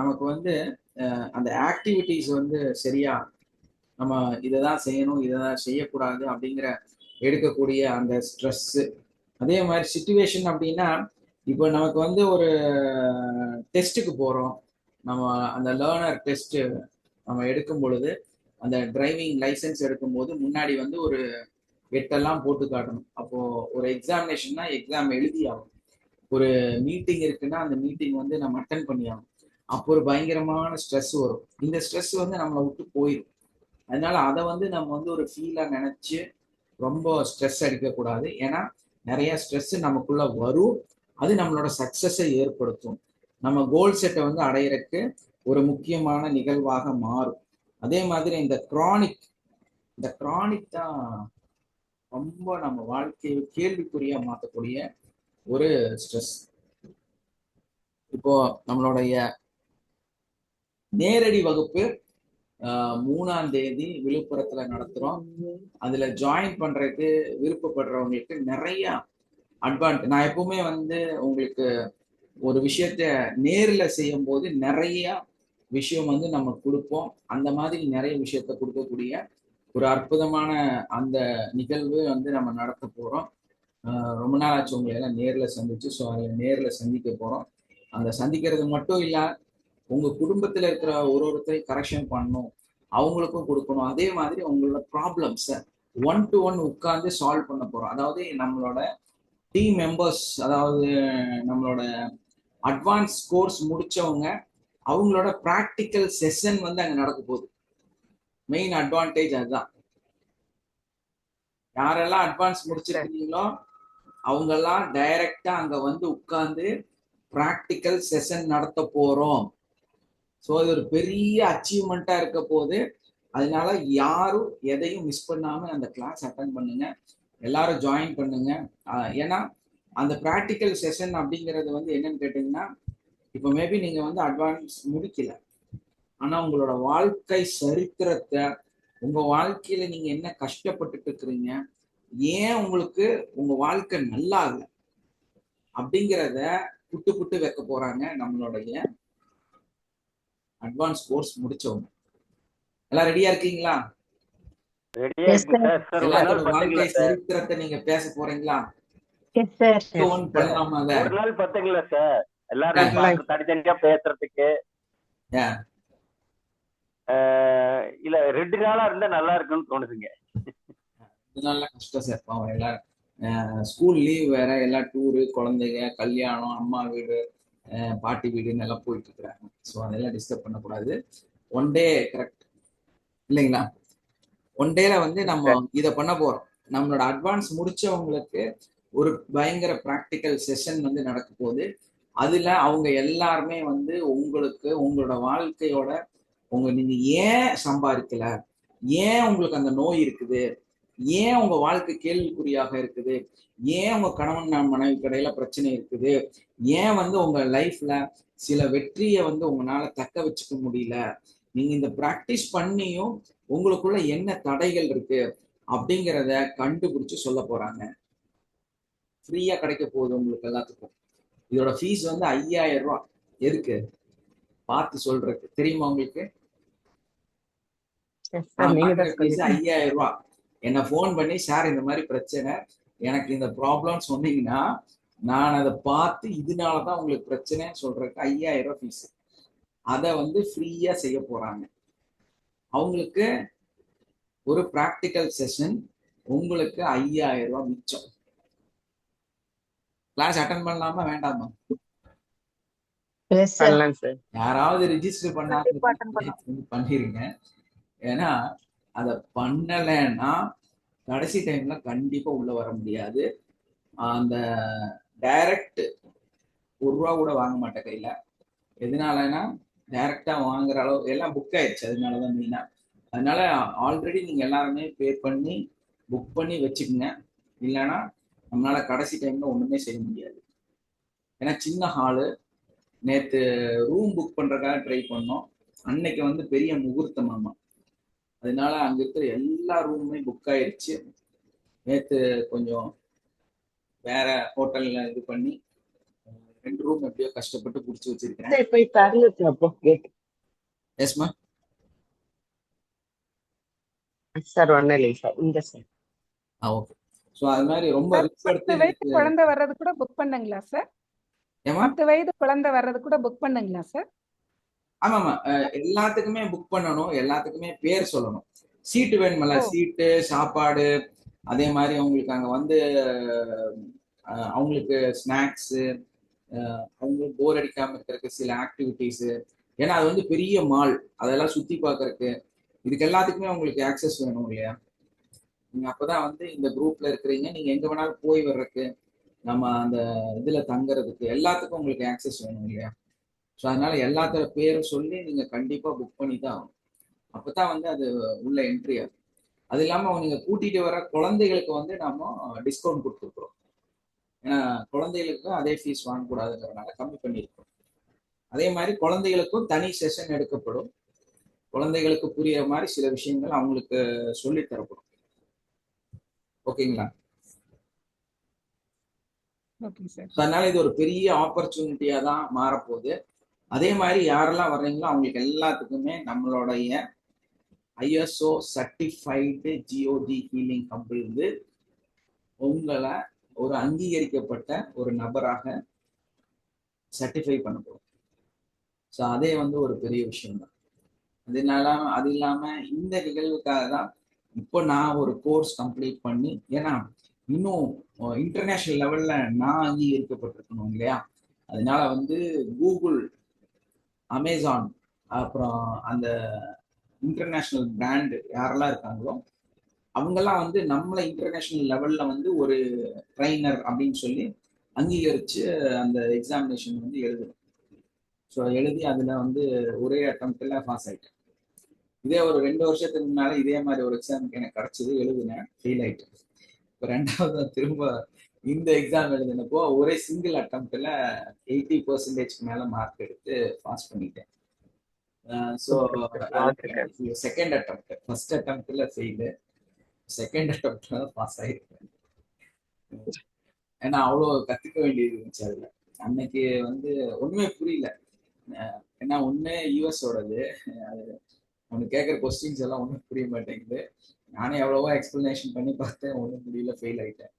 S2: நமக்கு வந்து அந்த ஆக்டிவிட்டிஸ் வந்து சரியா நம்ம இதைதான் செய்யணும், இதைதான் செய்யக்கூடாது அப்படிங்கிற எடுக்கக்கூடிய அந்த ஸ்ட்ரெஸ். அதே மாதிரி சிச்சுவேஷன் அப்படின்னா, இப்போ நமக்கு வந்து ஒரு டெஸ்ட்டுக்கு போறோம், நம்ம அந்த லேர்னர் டெஸ்ட் நம்ம எடுக்கும் பொழுது, அந்த டிரைவிங் லைசன்ஸ் எடுக்கும்போது முன்னாடி வந்து ஒரு 8 போட்டு காட்டணும். அப்போ ஒரு எக்ஸாமினேஷன்னா எக்ஸாம் எழுதி ஆகும், ஒரு மீட்டிங் இருக்குன்னா அந்த மீட்டிங் வந்து நம்ம அட்டன் பண்ணி ஆகும். அப்போ ஒரு பயங்கரமான ஸ்ட்ரெஸ் வரும். இந்த ஸ்ட்ரெஸ் வந்து நம்மளை விட்டு போயிடும். அதனால அதை வந்து நம்ம வந்து ஒரு ஃபீலா நினைச்சு ரொம்ப ஸ்ட்ரெஸ் அடிக்கக்கூடாது. ஏன்னா நிறைய ஸ்ட்ரெஸ் நமக்குள்ள வரும், அது நம்மளோட சக்சஸை ஏற்படுத்தும், நம்ம கோல் செட்டை வந்து அடையிறதுக்கு ஒரு முக்கியமான நிகழ்வாக மாறும். அதே மாதிரி இந்த கிரானிக் தான் ரொம்ப நம்ம வாழ்க்கையை கேள்விக்குறியா மாற்றக்கூடிய ஒரு ஸ்ட்ரெஸ். இப்போ நம்மளுடைய நேரடி வகுப்பு 3ஆம் தேதி விழுப்புரத்துல நடத்துறோம். அதுல ஜாயின் பண்றதுக்கு விருப்பப்படுறவங்களுக்கு நிறைய அட்வான்டேஜ். நான் எப்பவுமே வந்து உங்களுக்கு ஒரு விஷயத்த நேர்ல செய்யும் போது நிறைய விஷயம் வந்து நம்ம கொடுப்போம். அந்த மாதிரி நிறைய விஷயத்த கொடுக்கக்கூடிய ஒரு அற்புதமான அந்த நிகழ்வு வந்து நம்ம நடத்த போறோம். ரொம்ப நாள் ஆச்சு உங்களை எல்லாம் நேர்ல சந்திச்சு. ஸோ அதில் நேர்ல சந்திக்க போறோம். அந்த சந்திக்கிறது மட்டும் இல்ல, உங்க குடும்பத்துல இருக்கிற ஒருத்தரையும் கரெக்ஷன் பண்ணணும், அவங்களுக்கும் கொடுக்கணும். அதே மாதிரி உங்களோட ப்ராப்ளம்ஸை 1-to-1 உட்கார்ந்து சால்வ் பண்ண போறோம். அதாவது நம்மளோட டீம் மெம்பர்ஸ், அதாவது நம்மளோட அட்வான்ஸ் கோர்ஸ் முடிச்சவங்க, அவங்களோட ப்ராக்டிக்கல் செஷன் வந்து அங்க நடக்க போகுது. மெயின் அட்வான்டேஜ் அதுதான். யாரெல்லாம் அட்வான்ஸ் முடிச்சிருக்கீங்களோ அவங்கெல்லாம் டைரக்டா அங்க வந்து உட்கார்ந்து ப்ராக்டிக்கல் செஷன் நடத்த போறோம். ஸோ அது ஒரு பெரிய அச்சீவ்மெண்ட்டா இருக்க போது. அதனால யாரும் எதையும் மிஸ் பண்ணாம அந்த கிளாஸ் அட்டன் பண்ணுங்க, எல்லாரும் ஜாயின் பண்ணுங்க. ஏன்னா அந்த ப்ராக்டிக்கல் செஷன் அப்படிங்கிறது வந்து என்னன்னு கேட்டீங்கன்னா, இப்போ மேபி நீங்க வந்து அட்வான்ஸ் முடிக்கல, ஆனா உங்களோட வாழ்க்கை சரித்திரத்தை, உங்க வாழ்க்கையில நீங்க என்ன கஷ்டப்பட்டுட்டு இருக்கிறீங்க, ஏன் உங்களுக்கு உங்க வாழ்க்கை நல்லா இல்லை அப்படிங்கிறத புட்டு புட்டு வைக்க போறாங்க நம்மளுடைய அட்வான்ஸ் கோர்ஸ் முடிச்சவங்க. எல்லாம் ரெடியா இருக்கீங்களா?
S3: ரெடியா
S1: எஸ்
S3: இருக்கு
S1: சார்.
S3: சார். ஒரு
S2: எல்லாத்தோட
S3: நாள்
S2: வாழ்க்கை
S3: பத்துங்களா சார்?
S2: சரித்திரத்தை நீங்க பேச போறீங்களா?
S1: Yes sir.
S2: ஒன் பண்ணலாமா? அத
S3: ஒரு நாள் பத்துங்களா சார்? எல்லாரும்
S6: பண்ணலாம்.
S3: பார்த்து தனித்தனியா பேசுறதுக்கு இல்ல 2 நாளா இருந்தா நல்லா இருக்குன்னு தோணுதுங்க.
S2: நல்ல கஷ்டம் சார். பாவம் எல்லாரும் ஸ்கூல் லீவ் வேற, எல்லாம் டூரு, குழந்தைங்க, கல்யாணம், அம்மா வீடு, பாட்டி வீடுன்னு எல்லாம் போயிட்டு இருக்கிறாங்க. ஸோ அதெல்லாம் டிஸ்டர்ப் பண்ணக்கூடாது. ஒன் டே கரெக்ட் இல்லைங்களா? ஒன் டேல வந்து நம்ம இதை பண்ண போறோம். நம்மளோட அட்வான்ஸ் முடிச்சவங்களுக்கு ஒரு பயங்கர ப்ராக்டிக்கல் செஷன் வந்து நடக்க போகுது. அதுல அவங்க எல்லாருமே வந்து உங்களுக்கு உங்களோட வாழ்க்கையோட நீங்க ஏன் சம்பாதிக்கல, ஏன் உங்களுக்கு அந்த நோய் இருக்குது, ஏன் உங்க வாழ்க்கை கேள்விக்குறியாக இருக்குது, ஏன் உங்க கணவன் மனைவி கடையில பிரச்சனை இருக்குது, ஏன் வந்து உங்க லைஃப்ல சில வெற்றியை வந்து உங்களால தக்க வச்சுக்க முடியல, நீங்க இந்த பிராக்டிஸ் பண்ணியும் உங்களுக்குள்ள என்ன தடைகள் இருக்கு அப்படிங்கிறத கண்டுபிடிச்சு சொல்ல போறாங்க. ஃப்ரீயா கிடைக்க போகுது உங்களுக்கு எல்லாத்துக்கும். இதோட ஃபீஸ் வந்து 5000 ரூபாய். எதுக்கு பார்த்து சொல்றதுக்கு தெரியுமா உங்களுக்கு? ஃபீஸ் 5000 ரூபாய். என்ன போன் பண்ணி, சார் இந்த மாதிரி பிரச்சனை, எனக்கு இந்த ப்ராப்ளம் சொன்னீங்கன்னா நான் அதை பார்த்து இதனாலதான் உங்களுக்கு பிரச்சனைன்னு சொல்றதுக்கு 5000 ரூபாய் ஃபீஸ். அதை வந்து ஃப்ரீயா செய்ய போறாங்க. அவங்களுக்கு ஒரு பிராக்டிக்கல் செஷன், உங்களுக்கு 5000 ரூபாய் மிச்சம். கிளாஸ் அட்டன் பண்ணலாமா வேண்டாமா? யாராவது ரிஜிஸ்டர் பண்ணிருங்க. ஏன்னா அதை பண்ணலைன்னா கடைசி டைம்ல கண்டிப்பா உள்ள வர முடியாது. அந்த டைரக்ட் ₹1 கூட வாங்க மாட்டேன் கையில. எதனாலன்னா டைரக்டா வாங்குற அளவு எல்லாம் புக் ஆயிடுச்சு. அதனாலதான் மெயினா. அதனால ஆல்ரெடி நீங்க எல்லாருமே பே பண்ணி புக் பண்ணி வச்சுக்கோங்க. இல்லைன்னா நம்மளால கடைசி டைம்ல ஒண்ணுமே செய்ய முடியாது. ஏன்னா சின்ன ஹாலு, நேத்து ரூம் புக் பண்றதுக்காக ட்ரை பண்ணோம். அன்னைக்கு வந்து பெரிய முகூர்த்தமாமா, அதனால அங்க இருக்கிற எல்லா ரூமுமே புக் ஆயிடுச்சு. நேத்து கொஞ்சம் வேற ஹோட்டல்ல இது பண்ணி 2 ரூம் எப்படியோ கஷ்டப்பட்டு புடிச்சு வச்சிருக்கேன். எஸ்மா
S6: சார் ஒன்னும் இல்லை சார். இந்த சார்
S2: ஓகே. ஸோ அது மாதிரி ரொம்ப ரிஸ்க்
S5: 10
S2: எடுத்து
S5: வயது குழந்தை வர்றது கூட புக் பண்ணுங்களா சார்?
S2: ஏமா
S5: 10 வயது குழந்தை வர்றது கூட புக் பண்ணுங்களா சார்?
S2: ஆமாமா, எல்லாத்துக்குமே புக் பண்ணணும், எல்லாத்துக்குமே பேர் சொல்லணும். சீட்டு வேணுமல்ல, சீட்டு, சாப்பாடு, அதே மாதிரி அவங்களுக்கு அங்க வந்து அவங்களுக்கு ஸ்நாக்ஸு, அவங்களுக்கு போர் அடிக்காம இருக்கிறதுக்கு சில ஆக்டிவிட்டிஸு. ஏன்னா அது வந்து பெரிய மால், அதெல்லாம் சுத்தி பார்க்கறதுக்கு, இதுக்கு எல்லாத்துக்குமே உங்களுக்கு ஆக்சஸ் வேணும் இல்லையா? நீங்க அப்பதான் வந்து இந்த குரூப்ல இருக்கிறீங்க, நீங்க எங்க வேணாலும் போய் வர்றதுக்கு, நம்ம அந்த இதுல தங்குறதுக்கு எல்லாத்துக்கும் உங்களுக்கு ஆக்சஸ் வேணும் இல்லையா? ஸோ அதனால எல்லாத்தோட பேரும் சொல்லி நீங்க கண்டிப்பா புக் பண்ணி தான் ஆகும். அப்பதான் வந்து அது உள்ள என்ட்ரி ஆகும். அது இல்லாம நீங்க கூட்டிட்டு வர குழந்தைகளுக்கு வந்து நம்ம டிஸ்கவுண்ட் கொடுத்துருக்குறோம். ஏன்னா குழந்தைகளுக்கு அதே ஃபீஸ் வாங்கக்கூடாதுங்கிறதுனால கம்மி பண்ணியிருக்கோம். அதே மாதிரி குழந்தைகளுக்கும் தனி செஷன் எடுக்கப்படும். குழந்தைகளுக்கு புரியுற மாதிரி சில விஷயங்கள் அவங்களுக்கு சொல்லி தரப்படும். ஓகேங்களா? அதனால இது ஒரு பெரிய ஆப்பர்ச்சுனிட்டியா தான் மாறப்போகுது. அதே மாதிரி யாரெல்லாம் வர்றீங்களோ அவங்களுக்கு எல்லாத்துக்குமே நம்மளுடைய ISO certified GOG healing company வந்து உங்களை ஒரு அங்கீகரிக்கப்பட்ட ஒரு நபராக சர்டிஃபை பண்ண போறோம். ஸோ அதே வந்து ஒரு பெரிய விஷயம் தான். அது இல்லாம இந்த நிகழ்வுக்காக தான் இப்போ நான் ஒரு கோர்ஸ் கம்ப்ளீட் பண்ணி, ஏன்னா இன்னும் இன்டர்நேஷனல் லெவல்ல நான் அங்கீகரிக்கப்பட்டிருக்கணும் இல்லையா? அதனால வந்து கூகுள், அமேசான், அப்புறம் அந்த இன்டர்நேஷனல் பிராண்டு யாரெல்லாம் இருக்காங்களோ அவங்கெல்லாம் வந்து நம்மளை இன்டர்நேஷனல் லெவல்ல வந்து ஒரு ட்ரைனர் அப்படின்னு சொல்லி அங்கீகரிச்சு அந்த எக்ஸாமினேஷன் வந்து எழுதணும். ஸோ எழுதி அதுல வந்து ஒரே அட்டம்ப்ட்ல பாஸ் ஆயிட்டேன். இதே ஒரு 2 வருஷத்துக்கு முன்னால இதே மாதிரி ஒரு எக்ஸாமுக்கு எனக்கு கிடைச்சது, எழுதினேன், ஃபெயில் ஆயிட்டேன். இப்போ 2வது திரும்ப இந்த எக்ஸாம் எழுதினப்போ ஒரே சிங்கிள் அட்டம்ப்ட்ல 80% மேல மார்க் எடுத்து பாஸ் பண்ணிட்டேன். ஸோ செகண்ட் அட்டம்ப்ட், ஃபர்ஸ்ட் அட்டம்ப்ட்ல ஃபெயிலு, செகண்ட் அட்டம்ப்ட்ல பாஸ் ஆயிருக்கேன். ஏன்னா அவ்வளோ கத்துக்க வேண்டியது இருந்துச்சு அதுல. அன்னைக்கு வந்து ஒண்ணுமே புரியல. ஏன்னா ஒண்ணு யூஎஸோடது, அவனுக்கு கேட்குற கொஸ்டின்ஸ் எல்லாம் ஒன்றும் புரிய மாட்டேங்குது. நானே எவ்வளவோ எக்ஸ்பிளனேஷன் பண்ணி பார்த்தேன், ஒன்றும் முடியல, ஃபெயில் ஆயிட்டேன்.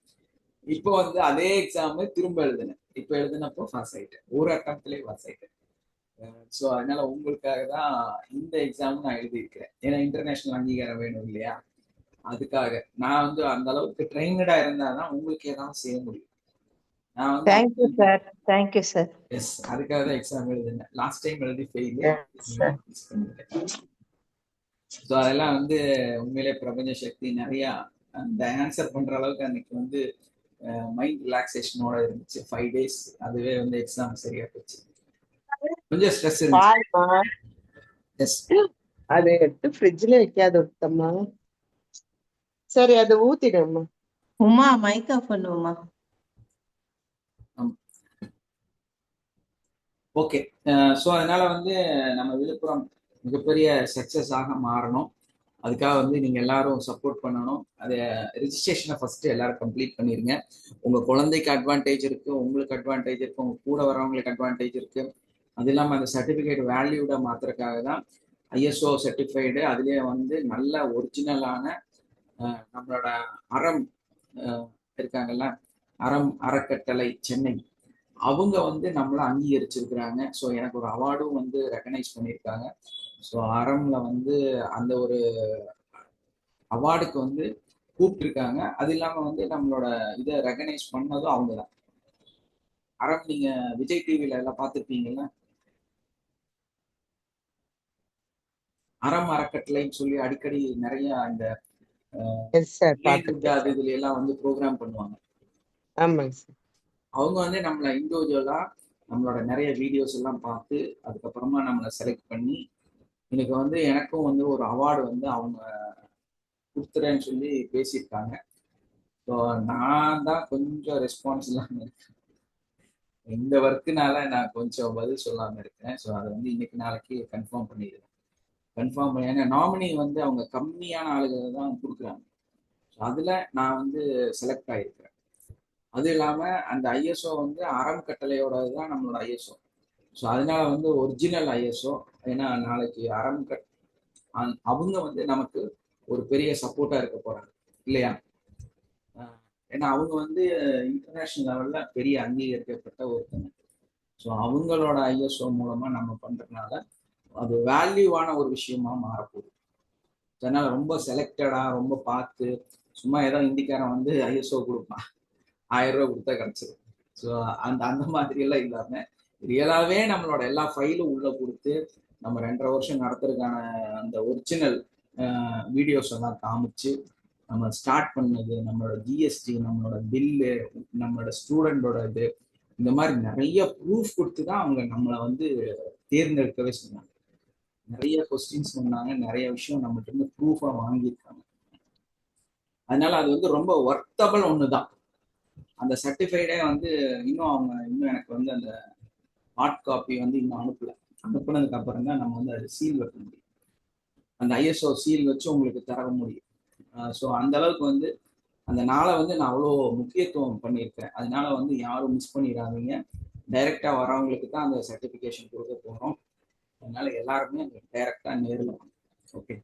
S2: இப்போ வந்து அதே எக்ஸாம் திரும்ப எழுதினேன். இப்போ எழுதினப்போ பாஸ் ஆயிட்டேன், ஒரு அட்டம்ப்ட்லேயே பாஸ் ஆயிட்டேன். ஸோ அதனால உங்களுக்காக தான் இந்த எக்ஸாம் நான் எழுதியிருக்கிறேன். ஏன்னா இன்டர்நேஷனல் அங்கீகாரம் வேணும் இல்லையா, அதுக்காக நான் வந்து அந்த அளவுக்கு ட்ரெயினடா இருந்தாதான் உங்களுக்கு ஏதாவது செய்ய முடியும். நான் வந்து
S1: thank you sir, thank you sir.
S2: Yes, அதுக்காக தான் எக்ஸாம் எழுதினேன். லாஸ்ட் டைம் எழுதி ஃபெயில். ஸோ அதெல்லாம் வந்து உண்மையிலே பிரபஞ்ச சக்தி நிறைய அந்த ஆன்சர் பண்ற அளவுக்கு அன்னைக்கு வந்து மைண்ட் ரிலாக்ஸேஷனோட இருந்துச்சு. 5 days அதுவே வந்து எக்ஸாம் சரியா போச்சு. கொஞ்சம் ஸ்ட்ரெஸ் இருந்துச்சு. எஸ்,
S6: அதை எடுத்து ஃப்ரிட்ஜ்ல வைக்காத விட்டோம்மா. சரி, அதை ஊத்திடும்மா.
S1: உமா மைக் ஆஃப் பண்ணுவோமா?
S2: ஓகே. ஸோ அதனால வந்து நம்ம விழுப்புரம் மிகப்பெரிய சக்சஸ் ஆக மாறணும். அதுக்காக வந்து நீங்க எல்லாரும் சப்போர்ட் பண்ணணும். அதை ரிஜிஸ்ட்ரேஷனை ஃபர்ஸ்ட் எல்லாரும் கம்ப்ளீட் பண்ணிருங்க. உங்க குழந்தைக்கு அட்வான்டேஜ் இருக்கு, உங்களுக்கு அட்வான்டேஜ் இருக்கு, உங்க கூட வரவங்களுக்கு அட்வான்டேஜ் இருக்கு. அது இல்லாமல் அந்த சர்டிஃபிகேட் வேல்யூட மாத்துறதுக்காக தான் ஐஎஸ்ஓ சர்டிஃபைடு. அதுலேயே வந்து நல்ல ஒரிஜினலான நம்மளோட அறம் இருக்காங்கல்ல, அறம் அறக்கட்டளை சென்னை, அவங்க வந்து நம்மளை அங்கீகரிச்சிருக்கிறாங்க. ஸோ எனக்கு ஒரு அவார்டும் வந்து ரெக்கனைஸ் பண்ணியிருக்காங்க. ஸோ அறம்ல வந்து அந்த ஒரு அவார்டுக்கு வந்து கூப்பிட்டுருக்காங்க. அது இல்லாம வந்து நம்மளோட இதை ரெகனைஸ் பண்ணதும் அவங்க தான். அறம் நீங்க விஜய் டிவில எல்லாம் பார்த்துருப்பீங்கல்ல, அறம் அறக்கட்டளைன்னு சொல்லி அடிக்கடி நிறைய இந்த அது இதுல எல்லாம் வந்து ப்ரோக்ராம் பண்ணுவாங்க. அவங்க வந்து நம்மளை இண்டிவிஜுவலா நம்மளோட நிறைய வீடியோஸ் எல்லாம் பார்த்து அதுக்கப்புறமா நம்மளை செலக்ட் பண்ணி இன்னைக்கு வந்து எனக்கும் வந்து ஒரு அவார்டு வந்து அவங்க கொடுத்துறேன்னு சொல்லி பேசியிருக்காங்க. ஸோ நான் தான் கொஞ்சம் ரெஸ்பான்ஸ் இல்லாமல் இருக்கேன். இந்த ஒர்க்குனால நான் கொஞ்சம் பதில் சொல்லாமல் இருக்கேன். ஸோ அதை வந்து இன்னைக்கு நாளைக்கு கன்ஃபார்ம் பண்ணிடுறேன். கன்ஃபார்ம் பண்ணி, ஏன்னா நாமினி வந்து அவங்க கம்மியான ஆளுகளை தான் கொடுக்குறாங்க. ஸோ அதில் நான் வந்து செலக்ட் ஆகிருக்கிறேன். அது இல்லாமல் அந்த ஐஎஸ்ஓ வந்து அறம் கட்டளையோட தான் நம்மளோட ஐஎஸ்ஓ. ஸோ அதனால வந்து ஒரிஜினல் ஐஎஸ்ஓ. ஏன்னா நாளைக்கு அறம் அவங்க வந்து நமக்கு ஒரு பெரிய சப்போர்ட்டா இருக்க போறாங்க இல்லையா. ஏன்னா அவங்க வந்து இன்டர்நேஷனல் லெவல்ல பெரிய அங்கீகரிக்கப்பட்ட ஒருத்தங்க. ஸோ அவங்களோட ஐஎஸ்ஓ மூலமா நம்ம பண்றதுனால அது வேல்யூவான ஒரு விஷயமா மாறப்போகுது. அதனால ரொம்ப செலக்டடா ரொம்ப பார்த்து சும்மா ஏதோ இந்திக்காரன் வந்து ஐஎஸ்ஓ கொடுப்பான், 1000 ரூபாய் கொடுத்தா கிடைச்சிடும். ஸோ அந்த மாதிரி எல்லாம் இல்லாம ரியலாவே நம்மளோட எல்லா ஃபைலும் உள்ள கொடுத்து நம்ம 2.5 வருஷம் நடத்துறதுக்கான அந்த ஒரிஜினல் வீடியோஸ் எல்லாம் காமிச்சு நம்ம ஸ்டார்ட் பண்ணது, நம்மளோட ஜிஎஸ்டி, நம்மளோட பில்லு, நம்மளோட ஸ்டூடெண்டோட இது, இந்த மாதிரி நிறைய ப்ரூஃப் கொடுத்து தான் அவங்க நம்மளை வந்து தேர்ந்தெடுக்கவே சொன்னாங்க. நிறைய கொஸ்டின்ஸ் சொன்னாங்க, நிறைய விஷயம் நம்மகிட்ட இருந்து ப்ரூஃபா வாங்கியிருக்காங்க. அதனால அது வந்து ரொம்ப ஒர்த்தபிள் ஒன்று தான். அந்த சர்டிஃபைடே வந்து இன்னும் எனக்கு வந்து அந்த ஹார்ட் காப்பி வந்து இன்னும் அனுப்புனதுக்கு அப்புறம் தான் நம்ம வந்து அது சீல் வைக்க முடியும். அந்த ஐஎஸ்ஓ சீல் வச்சு உங்களுக்கு தர முடியும். ஸோ அந்த அளவுக்கு வந்து அந்த நாளை வந்து நான் அவ்வளோ முக்கியத்துவம் பண்ணியிருக்கேன். அதனால வந்து யாரும் மிஸ் பண்ணிடாதீங்க. டைரக்டா வரவங்களுக்கு தான் அந்த சர்டிஃபிகேஷன் கொடுக்க போகிறோம். அதனால எல்லாருமே அங்கே டைரக்டா நேரில் வாங்க. ஓகே,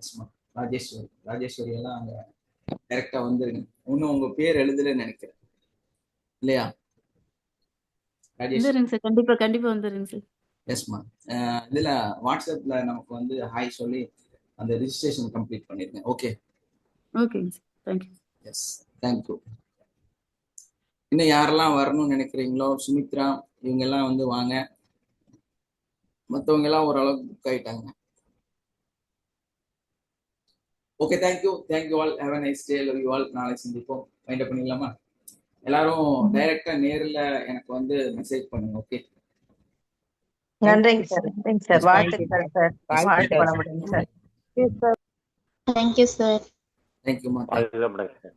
S2: எஸ்மா. ராஜேஸ்வரி எல்லாம் அங்கே டைரக்டா வந்துருங்க. இன்னும் உங்க பேர் எழுதுலன்னு நினைக்கிறேன் இல்லையா ராஜேஸ்வரி?
S7: சார் கண்டிப்பா கண்டிப்பா வந்துருங்க சார்.
S2: எஸ்மா. இதுல வாட்ஸ்அப்ல நமக்கு வந்து ஹாய் சொல்லி அந்த ரிஜிஸ்ட்ரேஷன் கம்ப்ளீட் பண்ணிருங்க. ஓகே,
S7: ஓகேங்க சார், தேங்க்யூ.
S2: Yes, thank you. இன்னும் யாரெல்லாம் வரணும்னு நினைக்கிறீங்களோ, சுமித்ரா இவங்க எல்லாம் வந்து வாங்க. மற்றவங்க எல்லாம் ஓரளவுக்கு புக் ஆயிட்டாங்க. Okay, thank you all. Have a nice day. Love you all. நாளை சந்திப்போம். வைண்ட் அப் பண்ணிடலாமா? எல்லாரும் டைரக்டா நேரில் எனக்கு வந்து மெசேஜ் பண்ணுங்க. ஓகே.
S1: நன்றிங்க சார், நன்றிங்க சார்.
S6: தேங்க்யூ
S1: வாழ்த்துக்கள் சார். வாழ்த்து
S6: வாழ்த்துக்கள்
S1: வளமுடன் சார்.
S8: Thank you, sir.
S2: தேங்க்யூமா.
S3: அதுதான் சார்.